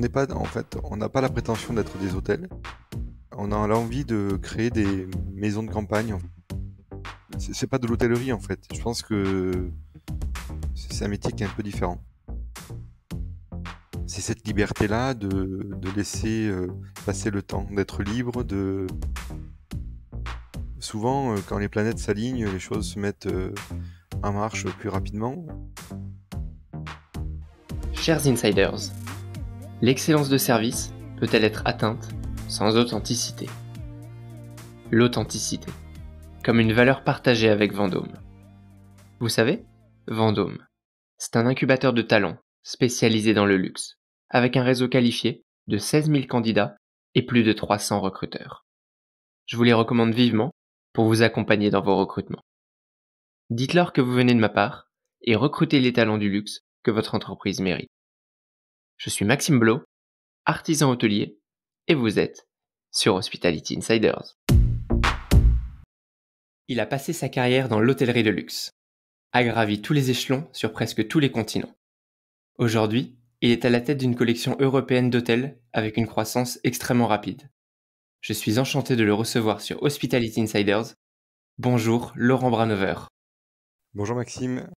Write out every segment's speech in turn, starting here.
n'est pas, en fait, on n'a pas la prétention d'être des hôtels. On a l'envie de créer des maisons de campagne. C'est pas de l'hôtellerie, en fait. Je pense que c'est un métier qui est un peu différent. C'est cette liberté-là de laisser passer le temps, d'être libre. Souvent, quand les planètes s'alignent, les choses se mettent en marche plus rapidement. Chers insiders, l'excellence de service peut-elle être atteinte sans authenticité? L'authenticité, comme une valeur partagée avec Vendôme. Vous savez, Vendôme, c'est un incubateur de talents spécialisé dans le luxe, avec un réseau qualifié de 16 000 candidats et plus de 300 recruteurs. Je vous les recommande vivement pour vous accompagner dans vos recrutements. Dites-leur que vous venez de ma part et recrutez les talents du luxe que votre entreprise mérite. Je suis Maxime Blo, artisan hôtelier, et vous êtes sur Hospitality Insiders. Il a passé sa carrière dans l'hôtellerie de luxe, a gravi tous les échelons sur presque tous les continents. Aujourd'hui, il est à la tête d'une collection européenne d'hôtels avec une croissance extrêmement rapide. Je suis enchanté de le recevoir sur Hospitality Insiders. Bonjour, Laurent Branover. Bonjour Maxime,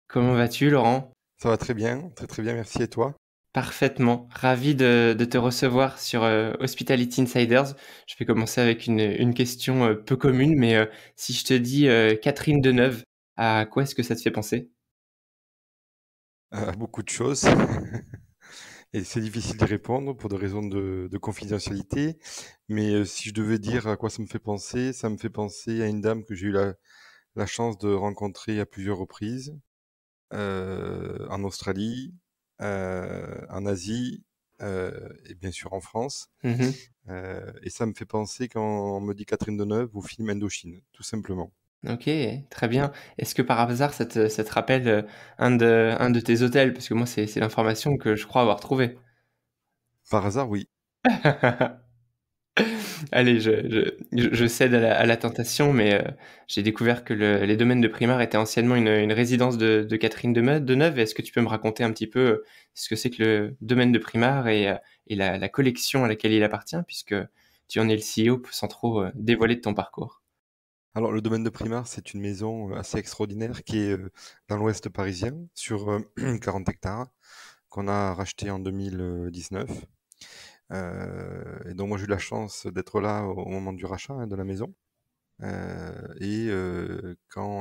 Comment vas-tu, Laurent? ça va très bien, merci. Et toi? Parfaitement. Ravi de te recevoir sur Hospitality Insiders. Je vais commencer avec une question peu commune, mais si je te dis Catherine Deneuve, à quoi est-ce que ça te fait penser? Beaucoup de choses. Et c'est difficile d'y répondre pour des raisons de confidentialité. Mais si je devais dire à quoi ça me fait penser à une dame que j'ai eu la chance de rencontrer à plusieurs reprises, en Australie, en Asie, et bien sûr en France. Mhm. Et ça me fait penser quand on me dit Catherine Deneuve au film Indochine, tout simplement. Ok, très bien. Est-ce que par hasard ça te rappelle un de tes hôtels? Parce que moi c'est l'information que je crois avoir trouvée. Par hasard, oui. Allez, je cède à la tentation, mais j'ai découvert que les domaines de Primard étaient anciennement une résidence de Catherine Deneuve. Est-ce que tu peux me raconter un petit peu ce que c'est que le domaine de Primard et la collection à laquelle il appartient, puisque tu en es le CEO sans trop dévoiler de ton parcours? Alors, le domaine de Primard, c'est une maison assez extraordinaire qui est dans l'ouest parisien, sur 40 hectares, qu'on a racheté en 2019. Et donc, moi, j'ai eu la chance d'être là au moment du rachat de la maison. Quand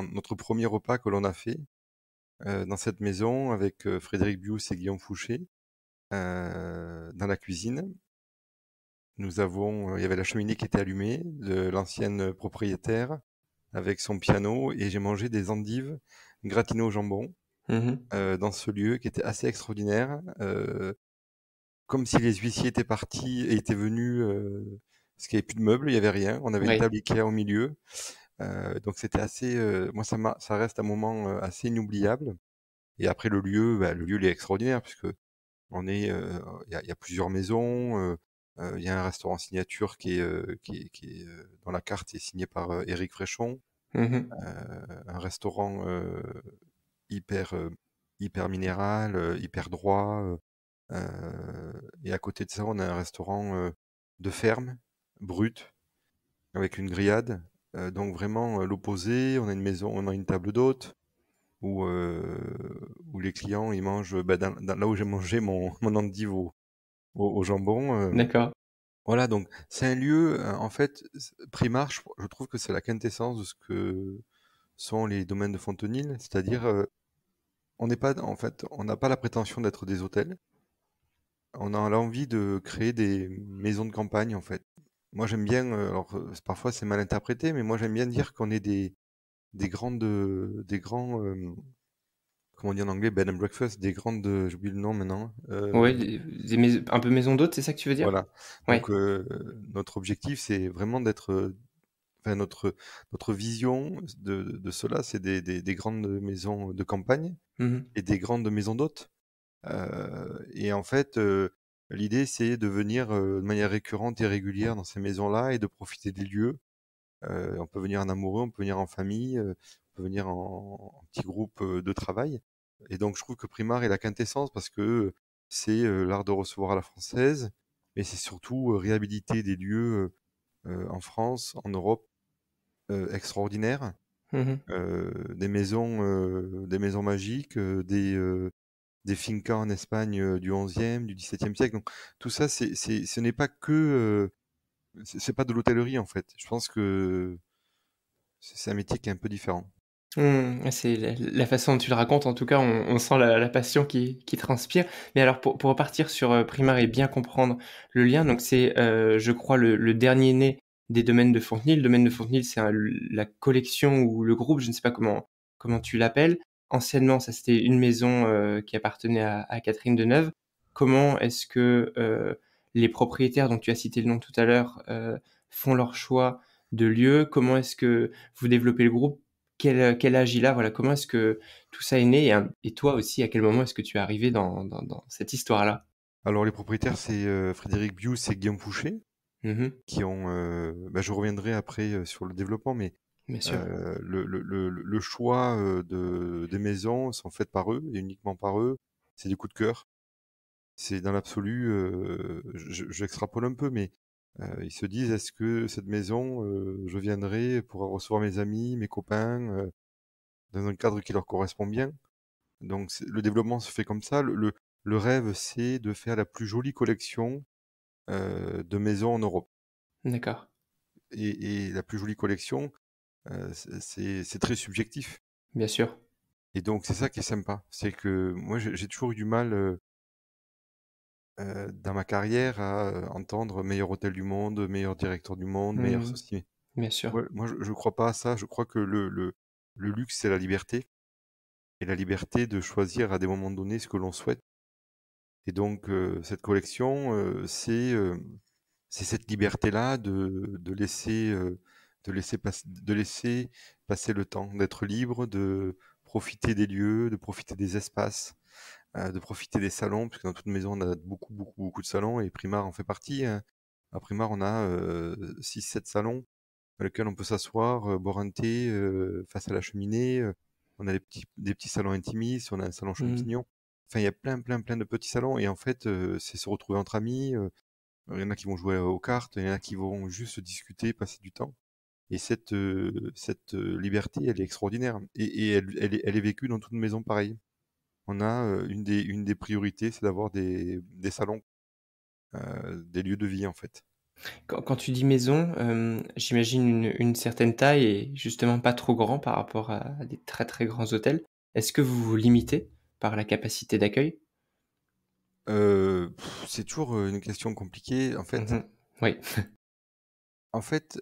notre premier repas que l'on a fait dans cette maison avec Frédéric Bious et Guillaume Fouché, dans la cuisine, il y avait la cheminée qui était allumée de l'ancienne propriétaire avec son piano et j'ai mangé des endives gratinées au jambon Mhm. dans ce lieu qui était assez extraordinaire, comme si les huissiers étaient partis et étaient venus, parce qu'il n'y avait plus de meubles, il n'y avait rien. On avait une Oui. table Ikea au milieu, donc c'était assez. Moi, ça reste un moment assez inoubliable. Et après le lieu il est extraordinaire puisque il y a plusieurs maisons. Il y a un restaurant signature qui est dans la carte est signé par Éric Fréchon. Mhm. Un restaurant hyper, hyper minéral, hyper droit. Et à côté de ça, on a un restaurant de ferme, brut, avec une grillade. Donc vraiment l'opposé. On a une maison, on a une table d'hôte où les clients ils mangent là où j'ai mangé mon endive au jambon. D'accord. Voilà, donc c'est un lieu, en fait, Primar, je trouve que c'est la quintessence de ce que sont les domaines de Fontenil, c'est-à-dire on n'est pas, en fait, on n'a pas la prétention d'être des hôtels. On a l'envie de créer des maisons de campagne, en fait. Moi, j'aime bien, alors parfois c'est mal interprété, mais moi j'aime bien dire qu'on est des grands, comment on dit en anglais, bed and breakfast, j'oublie le nom maintenant. Ouais, un peu maison d'hôte, c'est ça que tu veux dire? Voilà. Ouais. Donc notre objectif, c'est vraiment d'être, enfin notre vision de cela, c'est des grandes maisons de campagne Mhm. et des grandes maisons d'hôtes. Et en fait, l'idée, c'est de venir de manière récurrente et régulière dans ces maisons-là et de profiter des lieux. On peut venir en amoureux, on peut venir en famille, on peut venir en petit groupe de travail. Et donc, je trouve que Primar est la quintessence parce que c'est l'art de recevoir à la française, mais c'est surtout réhabiliter des lieux en France, en Europe, extraordinaires. Mmh. Des maisons magiques, des fincas en Espagne du XIe, du XVIIe siècle. Donc tout ça, ce n'est pas que, c'est pas de l'hôtellerie en fait. Je pense que c'est un métier qui est un peu différent. Mmh, c'est la façon dont tu le racontes, en tout cas, on sent la passion qui transpire. Mais alors pour repartir sur, Primard et bien comprendre le lien, donc c'est, je crois le dernier né des domaines de Fontenay. Le domaine de Fontenay, c'est un la collection ou le groupe, je ne sais pas comment tu l'appelles. Anciennement, ça c'était une maison, qui appartenait à Catherine Deneuve. Comment est-ce que, les propriétaires dont tu as cité le nom tout à l'heure, font leur choix de lieu? Comment est-ce que vous développez le groupe? Quel âge il a? Voilà, comment est-ce que tout ça est né et toi aussi, à quel moment est-ce que tu es arrivé dans cette histoire-là? Alors les propriétaires, c'est Frédéric Bious et Guillaume Fouché, Mmh. qui ont, bah, je reviendrai après sur le développement, mais Bien sûr. le choix des maisons sont faites par eux et uniquement par eux. C'est des coups de cœur. C'est dans l'absolu, j'extrapole un peu, mais ils se disent: «Est-ce que cette maison, je viendrai pour recevoir mes amis, mes copains, dans un cadre qui leur correspond bien?» Donc le développement se fait comme ça. Le rêve, c'est de faire la plus jolie collection, de maisons en Europe D'accord. et la plus jolie collection, c'est très subjectif Bien sûr. et donc c'est ça qui est sympa. C'est que moi, j'ai toujours eu du mal, dans ma carrière à, entendre meilleur hôtel du monde, meilleur directeur du monde, meilleur Mmh. ceci. Bien sûr. Moi je crois pas à ça. Je crois que le luxe, c'est la liberté et la liberté de choisir à des moments donnés ce que l'on souhaite et donc cette collection, c'est cette liberté-là de laisser passer le temps, d'être libre, de profiter des lieux, de profiter des espaces, de profiter des salons, parce que dans toute maison, on a beaucoup, beaucoup, beaucoup de salons, et Primar en fait partie, hein. À Primar, on a 6-7 salons dans lesquels on peut s'asseoir, boire un thé face à la cheminée. On a des petits salons intimistes, on a un salon Mmh. champignon. Enfin, il y a plein, plein, plein de petits salons, et en fait, c'est se retrouver entre amis. Il y en a qui vont jouer aux cartes, il y en a qui vont juste discuter, passer du temps. Et cette liberté, elle est extraordinaire. Et elle est vécue dans toute maison pareil. On a une des priorités, c'est d'avoir des salons, des lieux de vie en fait. Quand tu dis maison, j'imagine une certaine taille et justement pas trop grand par rapport à des très, très grands hôtels. Est-ce que vous vous limitez par la capacité d'accueil? C'est toujours une question compliquée. Mmh. Oui, En fait,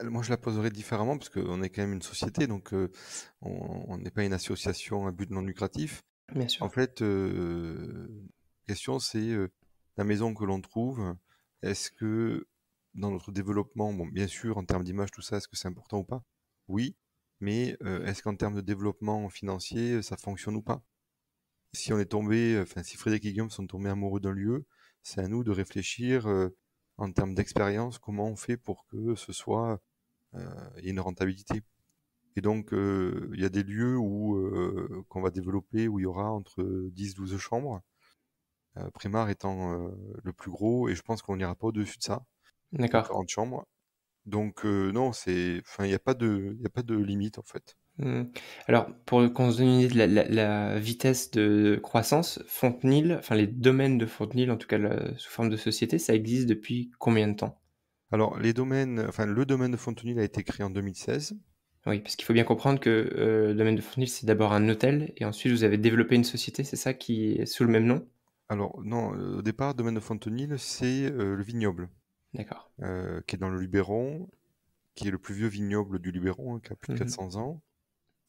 moi je la poserais différemment parce qu'on est quand même une société, donc on n'est pas une association à but non lucratif. bien En sûr. fait, la question c'est la maison que l'on trouve, est-ce que dans notre développement, bon, bien sûr, en termes d'image, tout ça, est-ce que c'est important ou pas? Oui, mais est-ce qu'en termes de développement financier, ça fonctionne ou pas? Si on est tombé, enfin, si Frédéric et Guillaume sont tombés amoureux d'un lieu, c'est à nous de réfléchir en termes d'expérience, comment on fait pour que ce soit, il y ait une rentabilité. Et donc, il y a des lieux où, qu'on va développer où il y aura entre 10-12 chambres, Primar étant le plus gros, et je pense qu'on n'ira pas au-dessus de ça, de D'accord. 40 chambres. Donc, non, enfin, il y a pas de limite en fait. Mmh. Alors pour qu'on se donne une idée de la vitesse de croissance, Fontenil, enfin les domaines de Fontenil, en tout cas le sous forme de société, ça existe depuis combien de temps? Alors, enfin, le domaine de Fontenil a été créé en 2016. Oui, parce qu'il faut bien comprendre que, le domaine de Fontenil, c'est d'abord un hôtel et ensuite vous avez développé une société, c'est ça, qui est sous le même nom? Alors, non, au départ, domaine de Fontenil, c'est le vignoble, D'accord. qui est dans le Luberon, qui est le plus vieux vignoble du Luberon, hein, qui a plus de Mmh. 400 ans.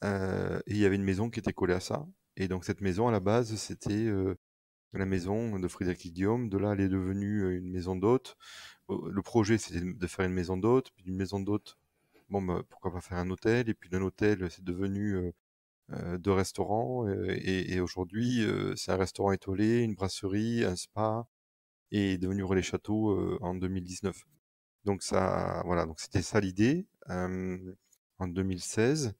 Et il y avait une maison qui était collée à ça. Et donc, cette maison, à la base, c'était la maison de Frédéric et Guillaume. De là, elle est devenue une maison d'hôtes. Le projet, c'était de faire une maison d'hôtes. Puis d'une maison d'hôtes, bon, bah, pourquoi pas faire un hôtel. Et puis d'un hôtel, c'est devenu 2 restaurants. Et aujourd'hui, c'est un restaurant étoilé, une brasserie, un spa, et est devenu Relais Château en 2019. Donc ça, voilà, donc c'était ça l'idée en 2016.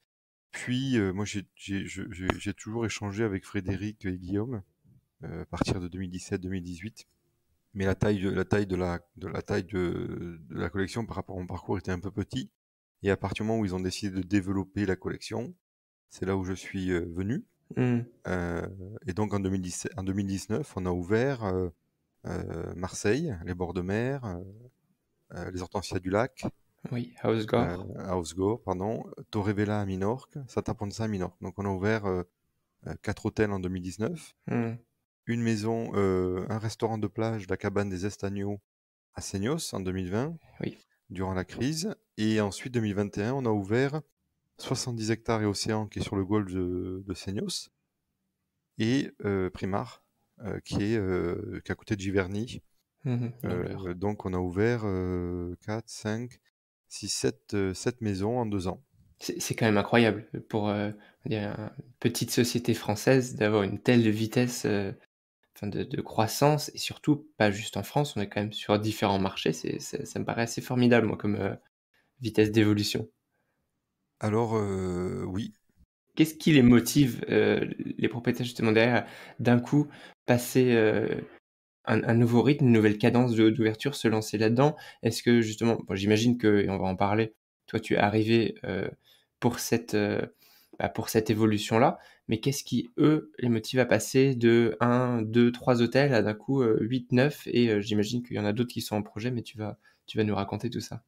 Puis moi j'ai toujours échangé avec Frédéric et Guillaume à partir de 2017-2018. Mais la taille de la collection par rapport à mon parcours était un peu petit. Et à partir du moment où ils ont décidé de développer la collection, c'est là où je suis venu. Mmh. Et donc en 2019, on a ouvert Marseille, les bords de mer, les Hortensias du Lac, Oui, Housegore. à Osgore, pardon, Torrevella à Minorque, Santa Ponsa à Minorque. Donc on a ouvert 4 hôtels en 2019, Mmh. une maison, un restaurant de plage, la cabane des Estagnots à Seignos en 2020, Oui. durant la crise. Et ensuite, 2021, on a ouvert 70 hectares et océan qui est sur le golfe de Seignos et Primar qui est à côté de Giverny. Mmh. Langleur. Donc on a ouvert 4, 5, 6, 7 maisons en 2 ans. C'est quand même incroyable pour, on va dire, une petite société française d'avoir une telle vitesse, enfin de croissance et surtout pas juste en France, on est quand même sur différents marchés. Ça me paraît assez formidable moi comme, vitesse d'évolution. Alors oui, Qu'est-ce qui les motive, les propriétaires justement derrière, d'un coup passer, un nouveau rythme, une nouvelle cadence d'ouverture, se lancer là-dedans? Est-ce que justement bon j'imagine que et on va en parler, toi tu es arrivé, pour pour cette évolution-là, mais qu'est-ce qui, eux, les motive à passer de 1, 2, 3 hôtels à d'un coup, 8, 9 et j'imagine qu'il y en a d'autres qui sont en projet, mais tu vas nous raconter tout ça?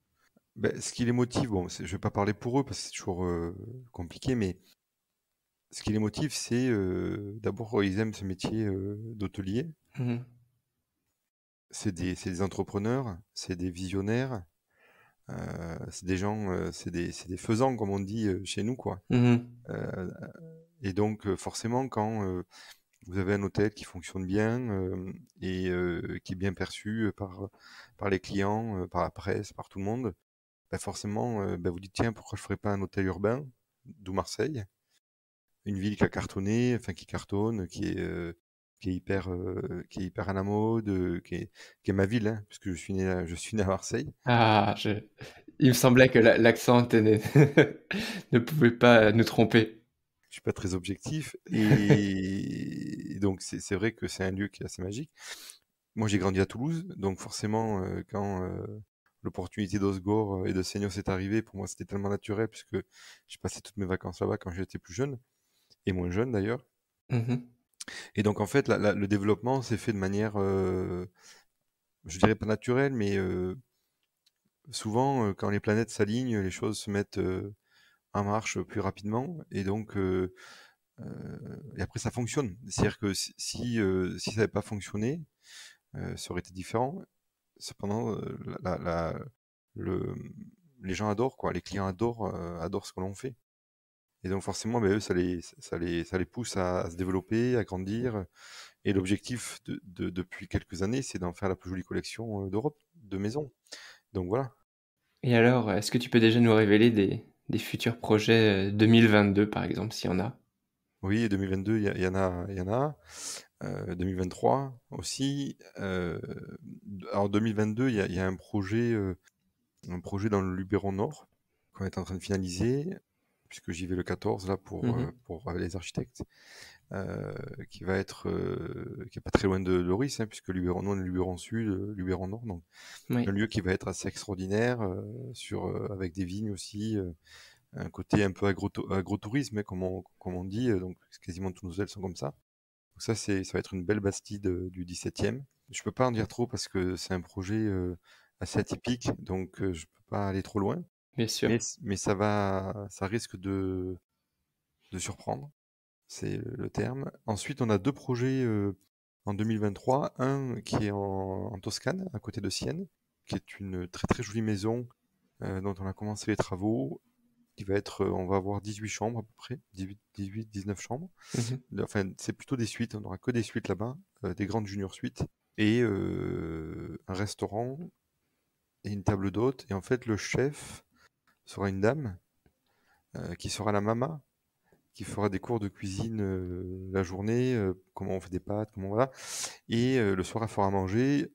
ce qui les motive, bon, je vais pas parler pour eux parce que c'est toujours compliqué, mais ce qui les motive, c'est d'abord, ils aiment ce métier d'hôtelier. Mmh. C'est des entrepreneurs, c'est des visionnaires, c'est des gens, c'est des faisans, comme on dit chez nous, quoi. Mmh. Euh, et donc, forcément, quand vous avez un hôtel qui fonctionne bien et qui est bien perçu par les clients, par la presse, par tout le monde, bah forcément, vous dites tiens, pourquoi je ferais pas un hôtel urbain, d'où Marseille, une ville qui a cartonné, enfin qui cartonne, qui est hyper à la mode, qui est ma ville, hein, puisque je suis né à Marseille. Ah, il me semblait que l'accent tenait ne pouvait pas nous tromper. Je suis pas très objectif et donc c'est vrai que c'est un lieu qui est assez magique. Moi, j'ai grandi à Toulouse, donc forcément, quand l'opportunité d'Osgore et de Seignos est arrivée, pour moi, c'était tellement naturel puisque j'ai passé toutes mes vacances là-bas quand j'étais plus jeune et moins jeune d'ailleurs. Mmh. Et donc en fait, le développement s'est fait de manière, je dirais pas naturelle, mais souvent, quand les planètes s'alignent, les choses se mettent en marche plus rapidement et donc et après ça fonctionne. C'est-à-dire que si ça n'avait pas fonctionné, ça aurait été différent. Cependant, le, les gens adorent, quoi. Les clients adorent ce que l'on fait. Et donc forcément, eux, ça les pousse à se développer, à grandir. Et l'objectif depuis quelques années, c'est d'en faire la plus jolie collection d'Europe, de maisons. Donc voilà. Et alors, est-ce que tu peux déjà nous révéler des futurs projets, 2022 par exemple, s'il y en a? Oui, 2022, il y en a. 2023 aussi. Alors 2022, il y a un projet dans le Luberon Nord qu'on est en train de finaliser, puisque j'y vais le 14 là pour, Mmh. euh, pour les architectes, qui est pas très loin de Loris, hein, puisque Luberon Nord, Luberon Sud, Luberon Nord, donc un Oui. lieu qui va être assez extraordinaire, avec des vignes aussi, un côté un peu agrotourisme, hein, comme on dit, donc quasiment tous nos hôtels sont comme ça. Donc ça va être une belle Bastide du 17e. Je peux pas en dire trop parce que c'est un projet assez atypique, donc je peux pas aller trop loin. Bien sûr. Mais ça risque de surprendre, c'est le terme. Ensuite, on a 2 projets en 2023. Un qui est en Toscane, à côté de Sienne, qui est une très très jolie maison dont on a commencé les travaux, qui va être, on va avoir 18 chambres à peu près, 19 chambres. Mmh. Enfin, c'est plutôt des suites, on n'aura que des suites là-bas, des grandes junior suites, et un restaurant et une table d'hôte. Et en fait, le chef sera une dame qui sera la mama, qui fera des cours de cuisine la journée, comment on fait des pâtes, comment voilà. Et le soir, elle fera manger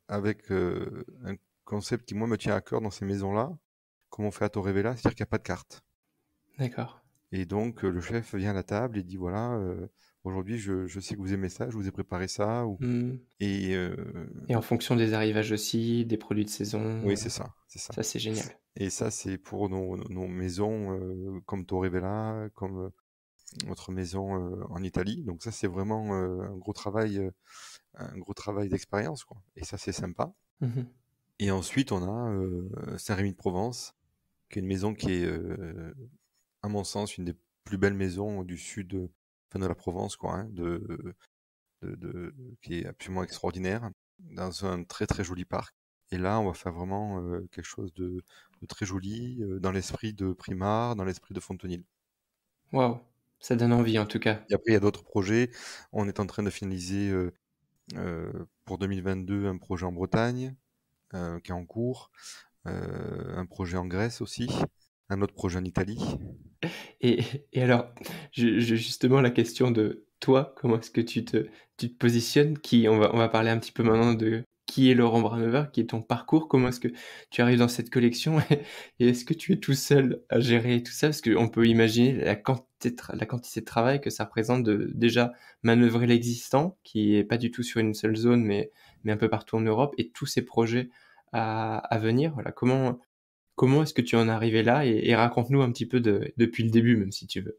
avec un concept qui, moi, me tient à cœur dans ces maisons-là, comme on fait à Torrevella, c'est-à-dire qu'il n'y a pas de carte. D'accord. Et donc, le chef vient à la table et dit, voilà, aujourd'hui, je sais que vous aimez ça, je vous ai préparé ça. Mmh. Et Et en fonction des arrivages aussi, des produits de saison, oui, c'est ça, c'est ça. ça c'est génial. Et ça, c'est pour nos maisons comme Torrevella, comme notre maison en Italie. Donc ça, c'est vraiment un gros travail d'expérience, quoi. Et ça, c'est sympa. Mmh. Et ensuite, on a Saint-Rémy-de-Provence, qui est une maison qui est, à mon sens, une des plus belles maisons du sud, enfin de la Provence, quoi, hein, qui est absolument extraordinaire, dans un très très joli parc. Et là, on va faire vraiment quelque chose de très joli, dans l'esprit de Primard, dans l'esprit de Fontenil. Waouh, ça donne envie en tout cas. Et après, il y a d'autres projets. On est en train de finaliser pour 2022 un projet en Bretagne qui est en cours, un projet en Grèce aussi, un autre projet en Italie. Et et alors, je justement la question de toi, comment est-ce que tu te positionnes? On va parler un petit peu maintenant de qui est Laurent Brunhover, qui est ton parcours. Comment est-ce que tu arrives dans cette collection? Et est-ce que tu es tout seul à gérer tout ça? Parce qu'on peut imaginer la quantité de travail que ça représente de déjà manœuvrer l'existant, qui est pas du tout sur une seule zone, mais un peu partout en Europe et tous ces projets à venir. Voilà, comment est-ce que tu en es arrivé là? Et raconte-nous un petit peu depuis le début, même si tu veux.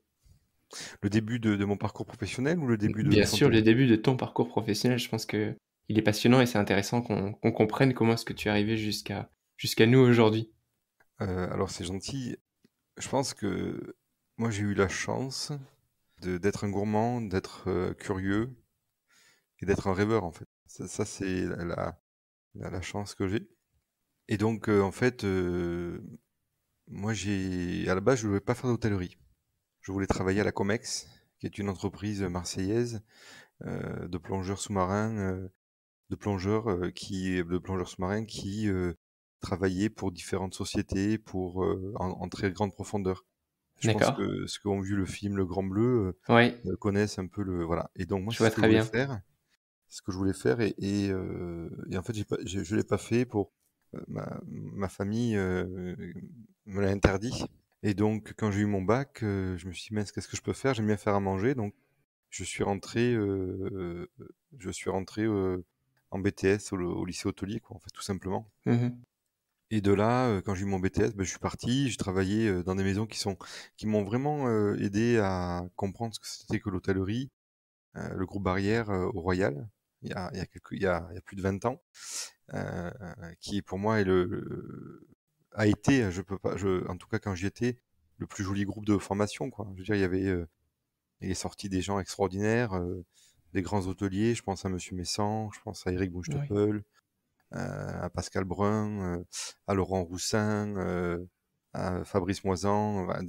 Le début de mon parcours professionnel ou le début de Bien sûr, le Fontenay? début de ton parcours professionnel, je pense qu'il est passionnant et c'est intéressant qu'on comprenne comment est-ce que tu es arrivé jusqu'à nous aujourd'hui. Alors c'est gentil. Je pense que moi j'ai eu la chance d'être un gourmand, d'être curieux et d'être un rêveur en fait. Ça, c'est la chance que j'ai. Et donc en fait, moi à la base je voulais pas faire d'hôtellerie. Je voulais travailler à la Comex, qui est une entreprise marseillaise de plongeurs sous-marins, de plongeurs sous-marins qui travaillaient pour différentes sociétés pour en très grande profondeur. Je pense D'accord. que ceux qui ont vu le film Le Grand Bleu Oui, connaissent un peu le voilà. Et donc moi je c'est vois ce que je très voulais bien. faire, c'est ce que je voulais faire et en fait je l'ai pas fait pour ma famille me l'a interdit. Et donc quand j'ai eu mon bac, je me suis dit mince qu'est-ce que je peux faire? J'aime bien faire à manger donc je suis rentré, en BTS au lycée hôtelier, quoi, en fait, tout simplement. Mmh. Et de là, quand j'ai eu mon BTS, je suis parti, j'ai travaillé dans des maisons qui m'ont vraiment aidé à comprendre ce que c'était que l'hôtellerie, le groupe Barrière au Royal, il y a plus de 20 ans, euh, qui pour moi a été, je peux pas, en tout cas quand j'y étais, le plus joli groupe de formation, quoi. Je veux dire, il est sorti des gens extraordinaires, des grands hôteliers. Je pense à Monsieur Messant, je pense à Eric Oui. Buchteppel, à Pascal Brun, à Laurent Roussin, à Fabrice Moisan, enfin,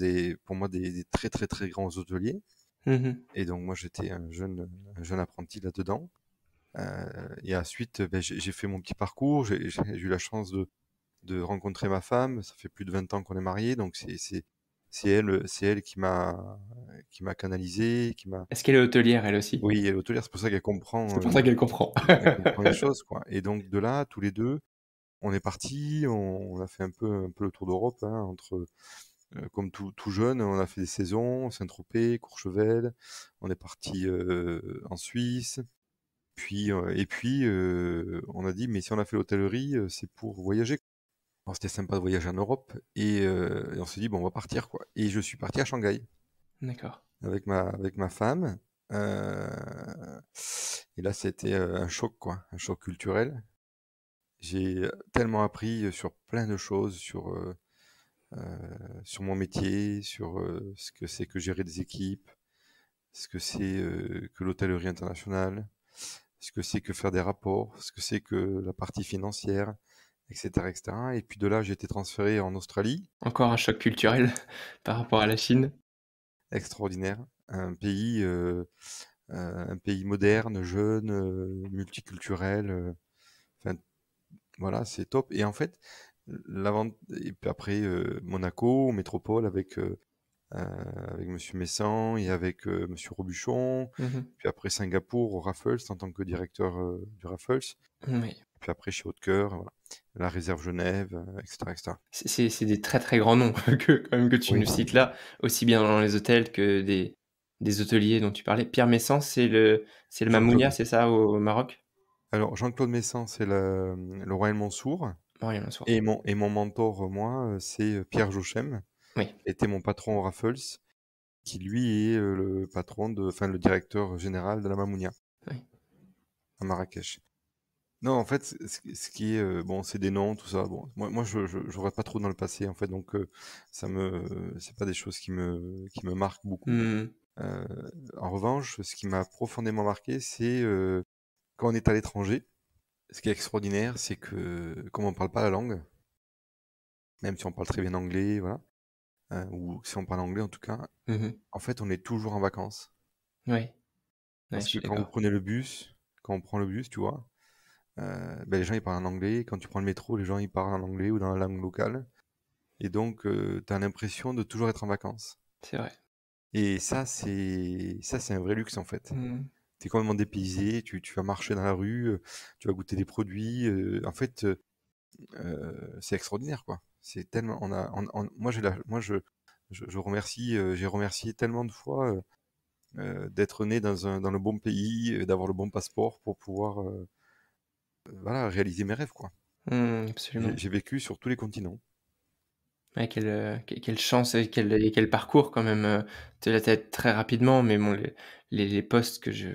pour moi des très très très grands hôteliers. Mmh. Et donc moi j'étais un jeune apprenti là-dedans. Et ensuite, j'ai fait mon petit parcours. J'ai eu la chance de rencontrer ma femme. Ça fait plus de 20 ans qu'on est mariés, donc c'est elle qui m'a canalisé, qui m'a Est-ce qu'elle est hôtelière elle aussi? oui, elle est hôtelière, c'est pour ça qu'elle comprend, C'est pour ça qu'elle comprend. elle comprend les choses, quoi. Et donc de là, tous les 2, on est partis, on a fait un peu le tour d'Europe, hein, comme tout jeune, on a fait des saisons, Saint-Tropez, Courchevel, on est parti en Suisse, puis on a dit: «Mais si on a fait l'hôtellerie, c'est pour voyager». Alors c'était sympa de voyager en Europe et on s'est dit: «Bon, on va partir, quoi». Et je suis parti à Shanghai D'accord. avec ma femme. Et là, c'était un choc, quoi, un choc culturel. J'ai tellement appris sur plein de choses, sur mon métier, sur ce que c'est que gérer des équipes, ce que c'est que l'hôtellerie internationale, ce que c'est que faire des rapports, ce que c'est que la partie financière, etc., etc. Et puis de là, j'ai été transféré en Australie, Encore un choc culturel par rapport à la Chine? extraordinaire, un pays moderne, jeune, multiculturel. Enfin, voilà, c'est top. Et en fait, et puis après Monaco, métropole avec Monsieur Messan et avec Monsieur Robuchon. Mmh. Puis après Singapour au Raffles en tant que directeur du Raffles. Oui. Puis après chez Haute-Cœur, voilà. la réserve Genève, etc., etc. C'est des très, très grands noms que quand même que tu Oui. nous cites là, aussi bien dans les hôtels que des hôteliers dont tu parlais. Pierre Messens, c'est le Mamounia, Jean-Claude. c'est ça, au Maroc? Alors, Jean-Claude Messin, c'est le Royal Mansour. Maurice Mansour. Et mon mentor, moi, c'est Pierre Jochem, Oui, qui était mon patron au Raffles, qui lui est le patron enfin, le directeur général de la Mamounia oui. à Marrakech. Non, en fait, ce qui est, bon, c'est des noms, tout ça. Bon, moi, je regarde pas trop dans le passé, en fait, donc c'est pas des choses qui me marquent beaucoup. Mmh. Euh, En revanche, ce qui m'a profondément marqué, c'est quand on est à l'étranger. Ce qui est extraordinaire, c'est que comme on parle pas la langue, même si on parle très bien anglais, voilà, ou si on parle anglais en tout cas, Mmh. en fait, on est toujours en vacances. Oui, ouais, je Parce que suis quand vous d'accord. prenez le bus, quand on prend le bus, tu vois, ben, les gens ils parlent en anglais. Quand tu prends le métro, les gens ils parlent en anglais ou dans la langue locale. Et donc, tu as l'impression de toujours être en vacances. C'est vrai. Et ça, c'est un vrai luxe en fait. Mmh. Tu es complètement dépaysé, tu vas marcher dans la rue, tu vas goûter des produits. En fait, c'est extraordinaire quoi. C'est tellement, moi je remercie, j'ai remercié tellement de fois d'être né dans le bon pays, d'avoir le bon passeport pour pouvoir voilà, réaliser mes rêves quoi. Mmh, J'ai absolument. j'ai vécu sur tous les continents. Ouais, quelle chance et quel parcours quand même, de la tête très rapidement, mais bon, les postes que je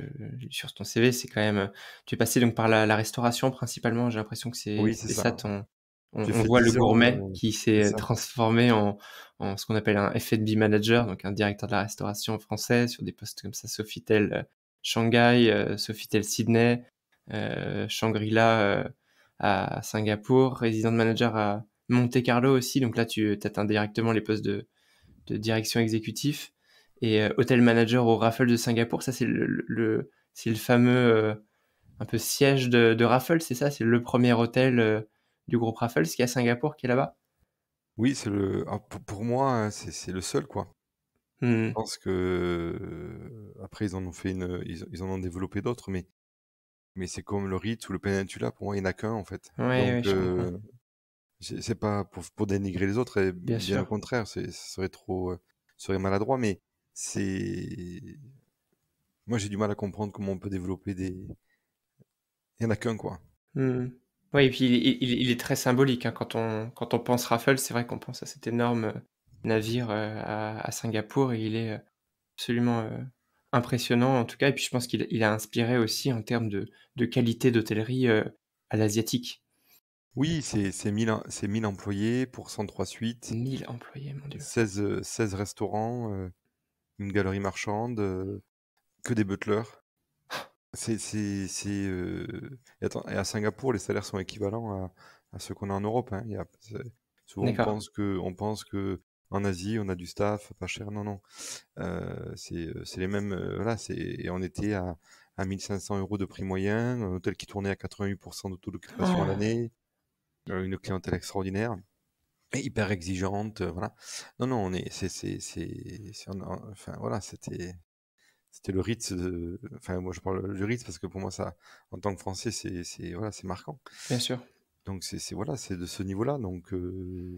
sur ton CV, c'est quand même, tu es passé donc par la restauration principalement. J'ai l'impression que Oui, c'est c'est ça ça. ton J'ai on fait voit le 10 ans, gourmet qui c'est s'est ça. transformé en ce qu'on appelle un F&B manager, donc un directeur de la restauration français sur des postes comme ça, Sofitel, Shanghai, Sofitel Sydney, Shangri-La, à Singapour, résident manager à Monte-Carlo aussi, donc là tu atteins directement les postes de direction exécutif et hotel manager au Raffles de Singapour. Ça, c'est c'est le fameux un peu siège de Raffles, c'est ça? C'est le premier hôtel du groupe Raffles qui est à Singapour, qui est là-bas? Oui, pour moi, hein, c'est le seul quoi. Je Mmh. pense que après ils en ont développé d'autres, mais c'est comme le Ritz ou le Peninsula, pour moi il n'y en a qu'un en fait. Ouais, ouais, Donc je comprends. c'est pas pour dénigrer les autres, et Bien bien au sûr. contraire, ce serait trop, ce serait maladroit, mais c'est moi j'ai du mal à comprendre comment on peut développer il y en a qu'un quoi. Mmh. Ouais et puis il est très symbolique, hein. Quand on pense Raffles, c'est vrai qu'on pense à cet énorme, navire, à Singapour et il est, absolument, impressionnant en tout cas et puis je pense qu'il a inspiré aussi en termes de qualité d'hôtellerie, à l'asiatique. Oui, c'est 1000 employés pour 103 suites, 1 000 employés, mon Dieu. 16 restaurants, une galerie marchande, que des butlers. Et attends, et à Singapour, les salaires sont équivalents à ceux qu'on a en Europe, hein. Souvent, D'accord. on pense que en Asie, on a du staff pas cher. Non, non. C'est les mêmes. Voilà, et on était à 1 500 € de prix moyen, un hôtel qui tournait à 88% de taux d'occupation à Oh. l'année, une clientèle extraordinaire et hyper exigeante. Voilà. Non, non, enfin, voilà, c'était le Ritz. Enfin, moi, je parle du Ritz parce que pour moi, ça, en tant que Français, voilà, c'est marquant. Bien sûr. Donc, voilà, c'est de ce niveau-là. Donc,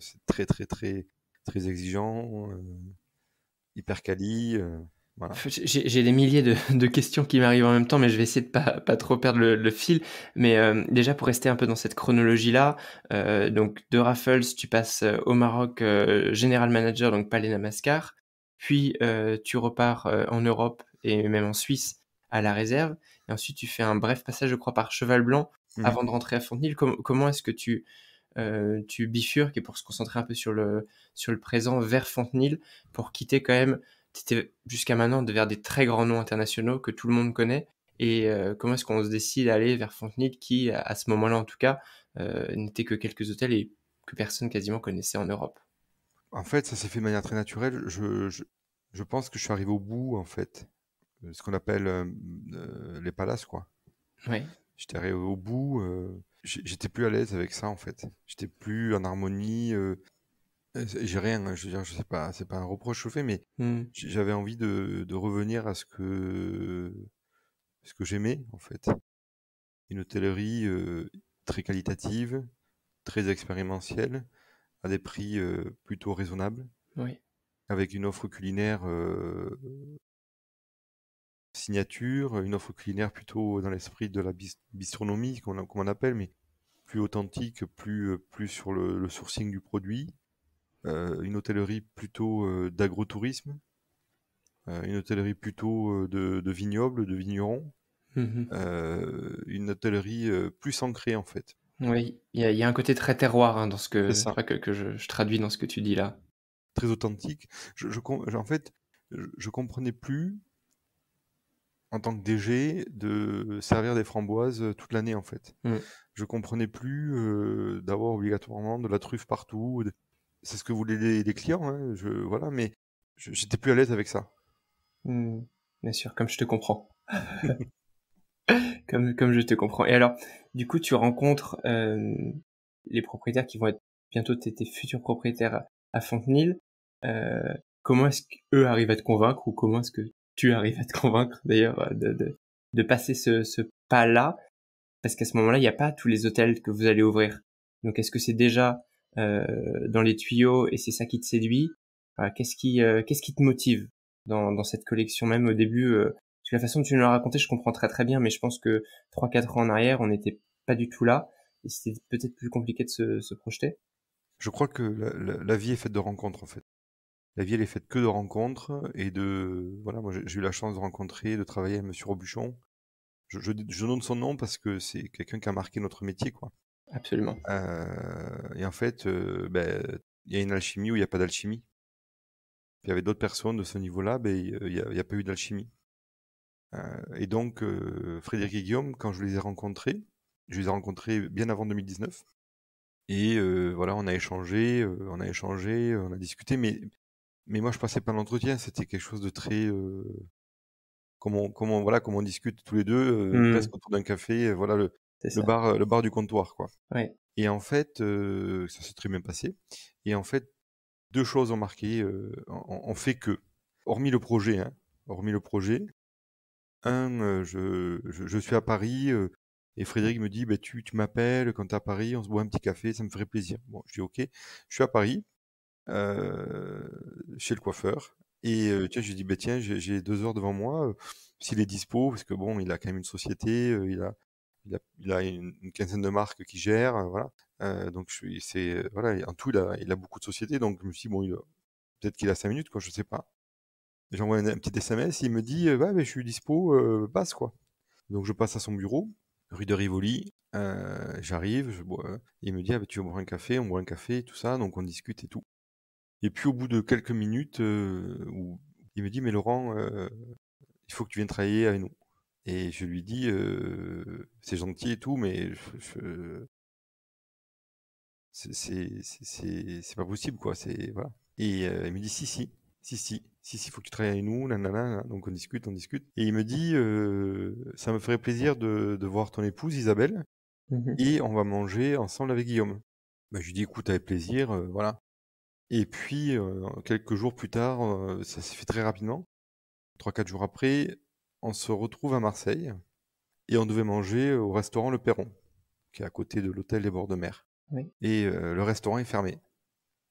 c'est très, très, très, très exigeant, hyper quali. Voilà. J'ai des milliers de questions qui m'arrivent en même temps, mais je vais essayer de pas trop perdre le fil. Mais, déjà pour rester un peu dans cette chronologie-là, donc de Raffles, tu passes, au Maroc, general manager, donc Palais Namaskar. Puis, tu repars, en Europe et même en Suisse à la réserve et ensuite tu fais un bref passage, je crois, par Cheval Blanc Mhm. avant de rentrer à Fontenay. Comment est-ce que tu bifurques et pour se concentrer un peu sur le présent vers Fontenay pour quitter quand même tu étais jusqu'à maintenant vers des très grands noms internationaux que tout le monde connaît et comment est-ce qu'on se décide à aller vers Fontenay qui, à ce moment-là en tout cas, n'était que quelques hôtels et que personne quasiment connaissait en Europe? En fait, ça s'est fait de manière très naturelle. Je pense que je suis arrivé au bout, en fait, de ce qu'on appelle les palaces, quoi. Ouais. J'étais arrivé au bout. J'étais plus à l'aise avec ça, en fait. J'étais plus en harmonie. J'ai rien, hein, je veux dire, je sais pas, c'est pas un reproche que je fais, mais Mmh. j'avais envie de revenir à ce que j'aimais, en fait. Une hôtellerie très qualitative, très expérientiel, à des prix plutôt raisonnables, Oui. avec une offre culinaire signature, une offre culinaire plutôt dans l'esprit de la bistronomie, comme on appelle, mais plus authentique, plus sur le sourcing du produit. Une hôtellerie plutôt d'agrotourisme, une hôtellerie plutôt de vignobles, de vignerons, Mhm. une hôtellerie plus ancrée en fait. Oui, il y a un côté très terroir, hein, dans ce C'est que, ça, enfin, que je traduis dans ce que tu dis là. très authentique. En fait, je comprenais plus en tant que DG de servir des framboises toute l'année en fait. Mm. Je comprenais plus d'avoir obligatoirement de la truffe partout. C'est ce que voulaient les clients, hein, voilà, mais j'étais plus à l'aise avec ça. Mm. Bien sûr, comme je te comprends. Comme je te comprends. Et alors, du coup, tu rencontres les propriétaires qui vont être bientôt tes futurs propriétaires à Fontenil. Comment est-ce qu'eux arrivent à te convaincre, ou comment est-ce que tu arrives à te convaincre d'ailleurs de passer ce pas-là? Parce qu'à ce moment-là, il n'y a pas tous les hôtels que vous allez ouvrir. Donc, est-ce que c'est déjà dans les tuyaux et c'est ça qui te séduit? Voilà, qu'est-ce qui te motive dans cette collection? Même au début, parce que la façon dont tu nous l'as raconté, je comprends très très bien, mais je pense que 3-4 ans en arrière, on n'était pas du tout là, et c'était peut-être plus compliqué de se projeter. Je crois que la vie est faite de rencontres en fait. La vie elle est faite que de rencontres et voilà, moi j'ai eu la chance de rencontrer, de travailler avec Monsieur Robuchon. Je donne son nom parce que c'est quelqu'un qui a marqué notre métier, quoi. Absolument. Et en fait, il y a une alchimie ou il n'y a pas d'alchimie. Il y avait d'autres personnes de ce niveau-là, il y a pas eu d'alchimie. Et donc, Frédéric et Guillaume, quand je les ai rencontrés bien avant 2019. Et voilà, on a échangé, on a discuté, mais moi je passais pas l'entretien, c'était quelque chose de très voilà, comme on discute tous les deux, Hmm, presque autour d'un café, voilà c'est ça. le bar du comptoir, quoi. Ouais. Et en fait, ça s'est très bien passé. Et en fait, deux choses ont marqué, ont fait que, hormis le projet, hein, hormis le projet, je suis à Paris et Frédéric me dit, bah, tu m'appelles quand t'es à Paris, on se boit un petit café, ça me ferait plaisir. Bon, je dis ok. Je suis à Paris, chez le coiffeur. Et tiens, je lui dis, bah, tiens, j'ai 2 heures devant moi. S'il est dispo, parce que bon, il a quand même une société, il a une quinzaine de marques qu'il gère, voilà. Donc, voilà, en tout, il a beaucoup de sociétés. Donc, je me suis dit, bon, peut-être qu'il a 5 minutes, quoi, je sais pas. J'envoie un petit SMS, il me dit, ouais, mais je suis dispo, passe, quoi. Donc, je passe à son bureau, rue de Rivoli. J'arrive, il me dit, ah, bah, tu veux boire un café, on boit un café, tout ça, donc on discute et tout. Et puis au bout de quelques minutes, il me dit: «Mais Laurent, il faut que tu viennes travailler avec nous». Et je lui dis: «C'est gentil et tout, mais je c'est pas possible quoi, c'est voilà». Et il me dit: Si, faut que tu travailles avec nous, nanana». Donc on discute, on discute et il me dit: «Ça me ferait plaisir de voir ton épouse Isabelle Mhm. et on va manger ensemble avec Guillaume». Bah, je lui dis: «Écoute, avec plaisir, voilà». Et puis, quelques jours plus tard, ça s'est fait très rapidement. 3-4 jours après, on se retrouve à Marseille et on devait manger au restaurant Le Perron, qui est à côté de l'hôtel des Bords de Mer. Oui. Et le restaurant est fermé.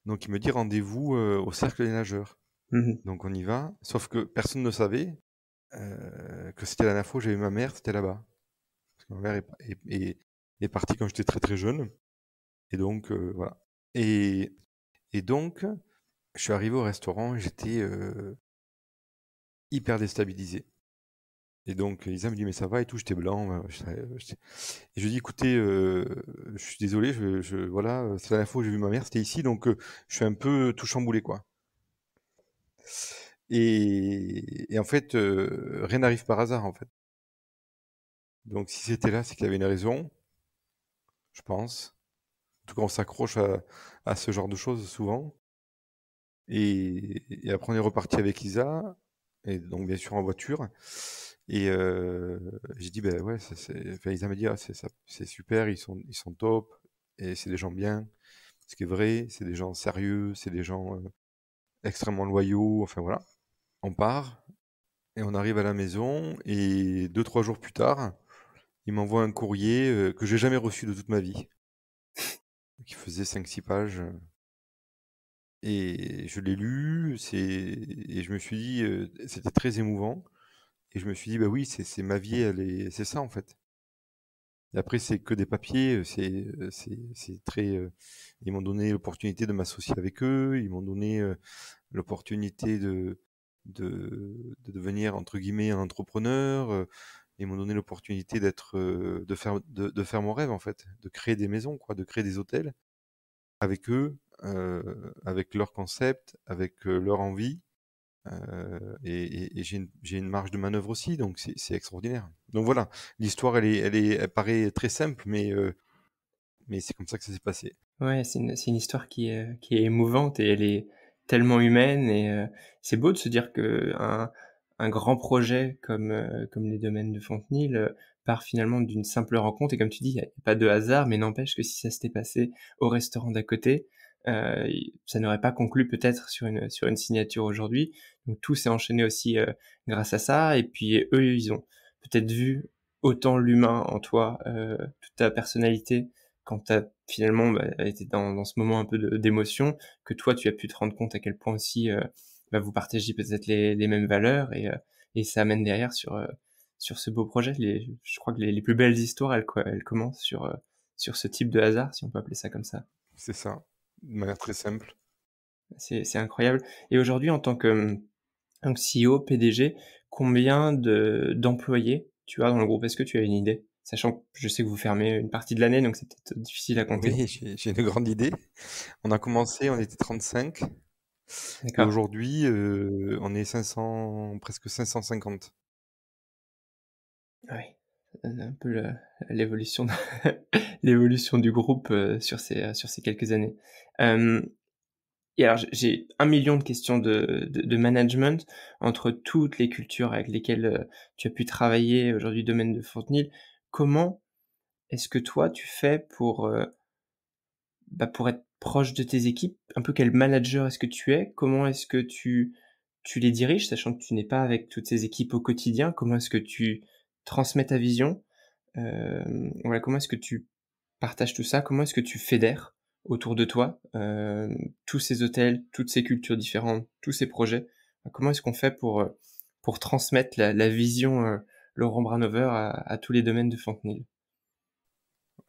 Donc il me dit rendez-vous au Cercle des Nageurs. Mhm. Donc on y va, sauf que personne ne savait que c'était la dernière fois où j'avais ma mère, c'était là-bas. Parce que ma mère est partie quand j'étais très très jeune. Et donc voilà. Et, et donc, je suis arrivé au restaurant et j'étais hyper déstabilisé. Et donc Lisa me dit mais ça va et tout, j'étais blanc. Et je lui dis écoutez, je suis désolé, voilà, c'est la dernière fois où j'ai vu ma mère, c'était ici, donc je suis un peu tout chamboulé quoi. Et en fait, rien n'arrive par hasard en fait. Donc si c'était là, c'est qu'il y avait une raison, je pense. En tout cas, on s'accroche à ce genre de choses souvent. Et après on est reparti avec Isa, et donc bien sûr en voiture. Et j'ai dit ben ouais, enfin, Isa m'a dit ah, c'est super, ils sont top, et c'est des gens bien. Ce qui est vrai, c'est des gens sérieux, c'est des gens extrêmement loyaux, enfin voilà. On part et on arrive à la maison et 2-3 jours plus tard, il m'envoie un courrier que j'ai jamais reçu de toute ma vie, qui faisait 5-6 pages. Et je l'ai lu, et je me suis dit, c'était très émouvant. Et je me suis dit, bah oui, c'est ma vie, c'est ça en fait. Et après, c'est que des papiers, c'est très. Ils m'ont donné l'opportunité de m'associer avec eux, ils m'ont donné l'opportunité de devenir entre guillemets un entrepreneur. Ils m'ont donné l'opportunité de faire mon rêve en fait, de créer des maisons, quoi, de créer des hôtels avec eux, avec leur concept, avec leur envie. Et j'ai une marge de manœuvre aussi, donc c'est extraordinaire. Donc voilà, l'histoire, elle paraît très simple, mais c'est comme ça que ça s'est passé. Ouais, c'est une histoire qui est émouvante et elle est tellement humaine et c'est beau de se dire qu'un grand projet comme les domaines de Fontenil, part finalement d'une simple rencontre et comme tu dis, il y a pas de hasard, mais n'empêche que si ça s'était passé au restaurant d'à côté, ça n'aurait pas conclu peut-être sur une signature aujourd'hui. Donc tout s'est enchaîné aussi, grâce à ça et puis eux, ils ont peut-être vu autant l'humain en toi, toute ta personnalité quand tu as finalement, été dans ce moment un peu d'émotion, que toi, tu as pu te rendre compte à quel point aussi, vous partagez peut-être les mêmes valeurs et ça amène derrière sur ce beau projet. Je crois que les plus belles histoires, elles commencent sur ce type de hasard, si on peut appeler ça comme ça. C'est ça, de manière très simple. C'est incroyable et aujourd'hui, en tant que, donc CEO, PDG, combien d'employés tu as dans le groupe? Est-ce que tu as une idée? Sachant que je sais que vous fermez une partie de l'année, donc c'est peut-être difficile à compter. Oui, j'ai une grande idée. On a commencé, on était 35, et D'accord. aujourd'hui, on est 500, presque 550. Oui, ça donne un peu l'évolution l'évolution du groupe, sur ces quelques années. Hem et alors j'ai 1 million de questions de management entre toutes les cultures avec lesquelles, tu as pu travailler aujourd'hui, domaine de Fontenil. Comment est-ce que toi tu fais pour être proche de tes équipes? Un peu quel manager est-ce que tu es? Comment est-ce que tu les diriges, sachant que tu n'es pas avec toutes ces équipes au quotidien? Comment est-ce que tu transmets ta vision? Voilà, comment est-ce que tu partages tout ça? Comment est-ce que tu fédères autour de toi, tous ces hôtels, toutes ces cultures différentes, tous ces projets? Comment est-ce qu'on fait pour transmettre la vision, Laurent Branover à tous les domaines de Fontenil?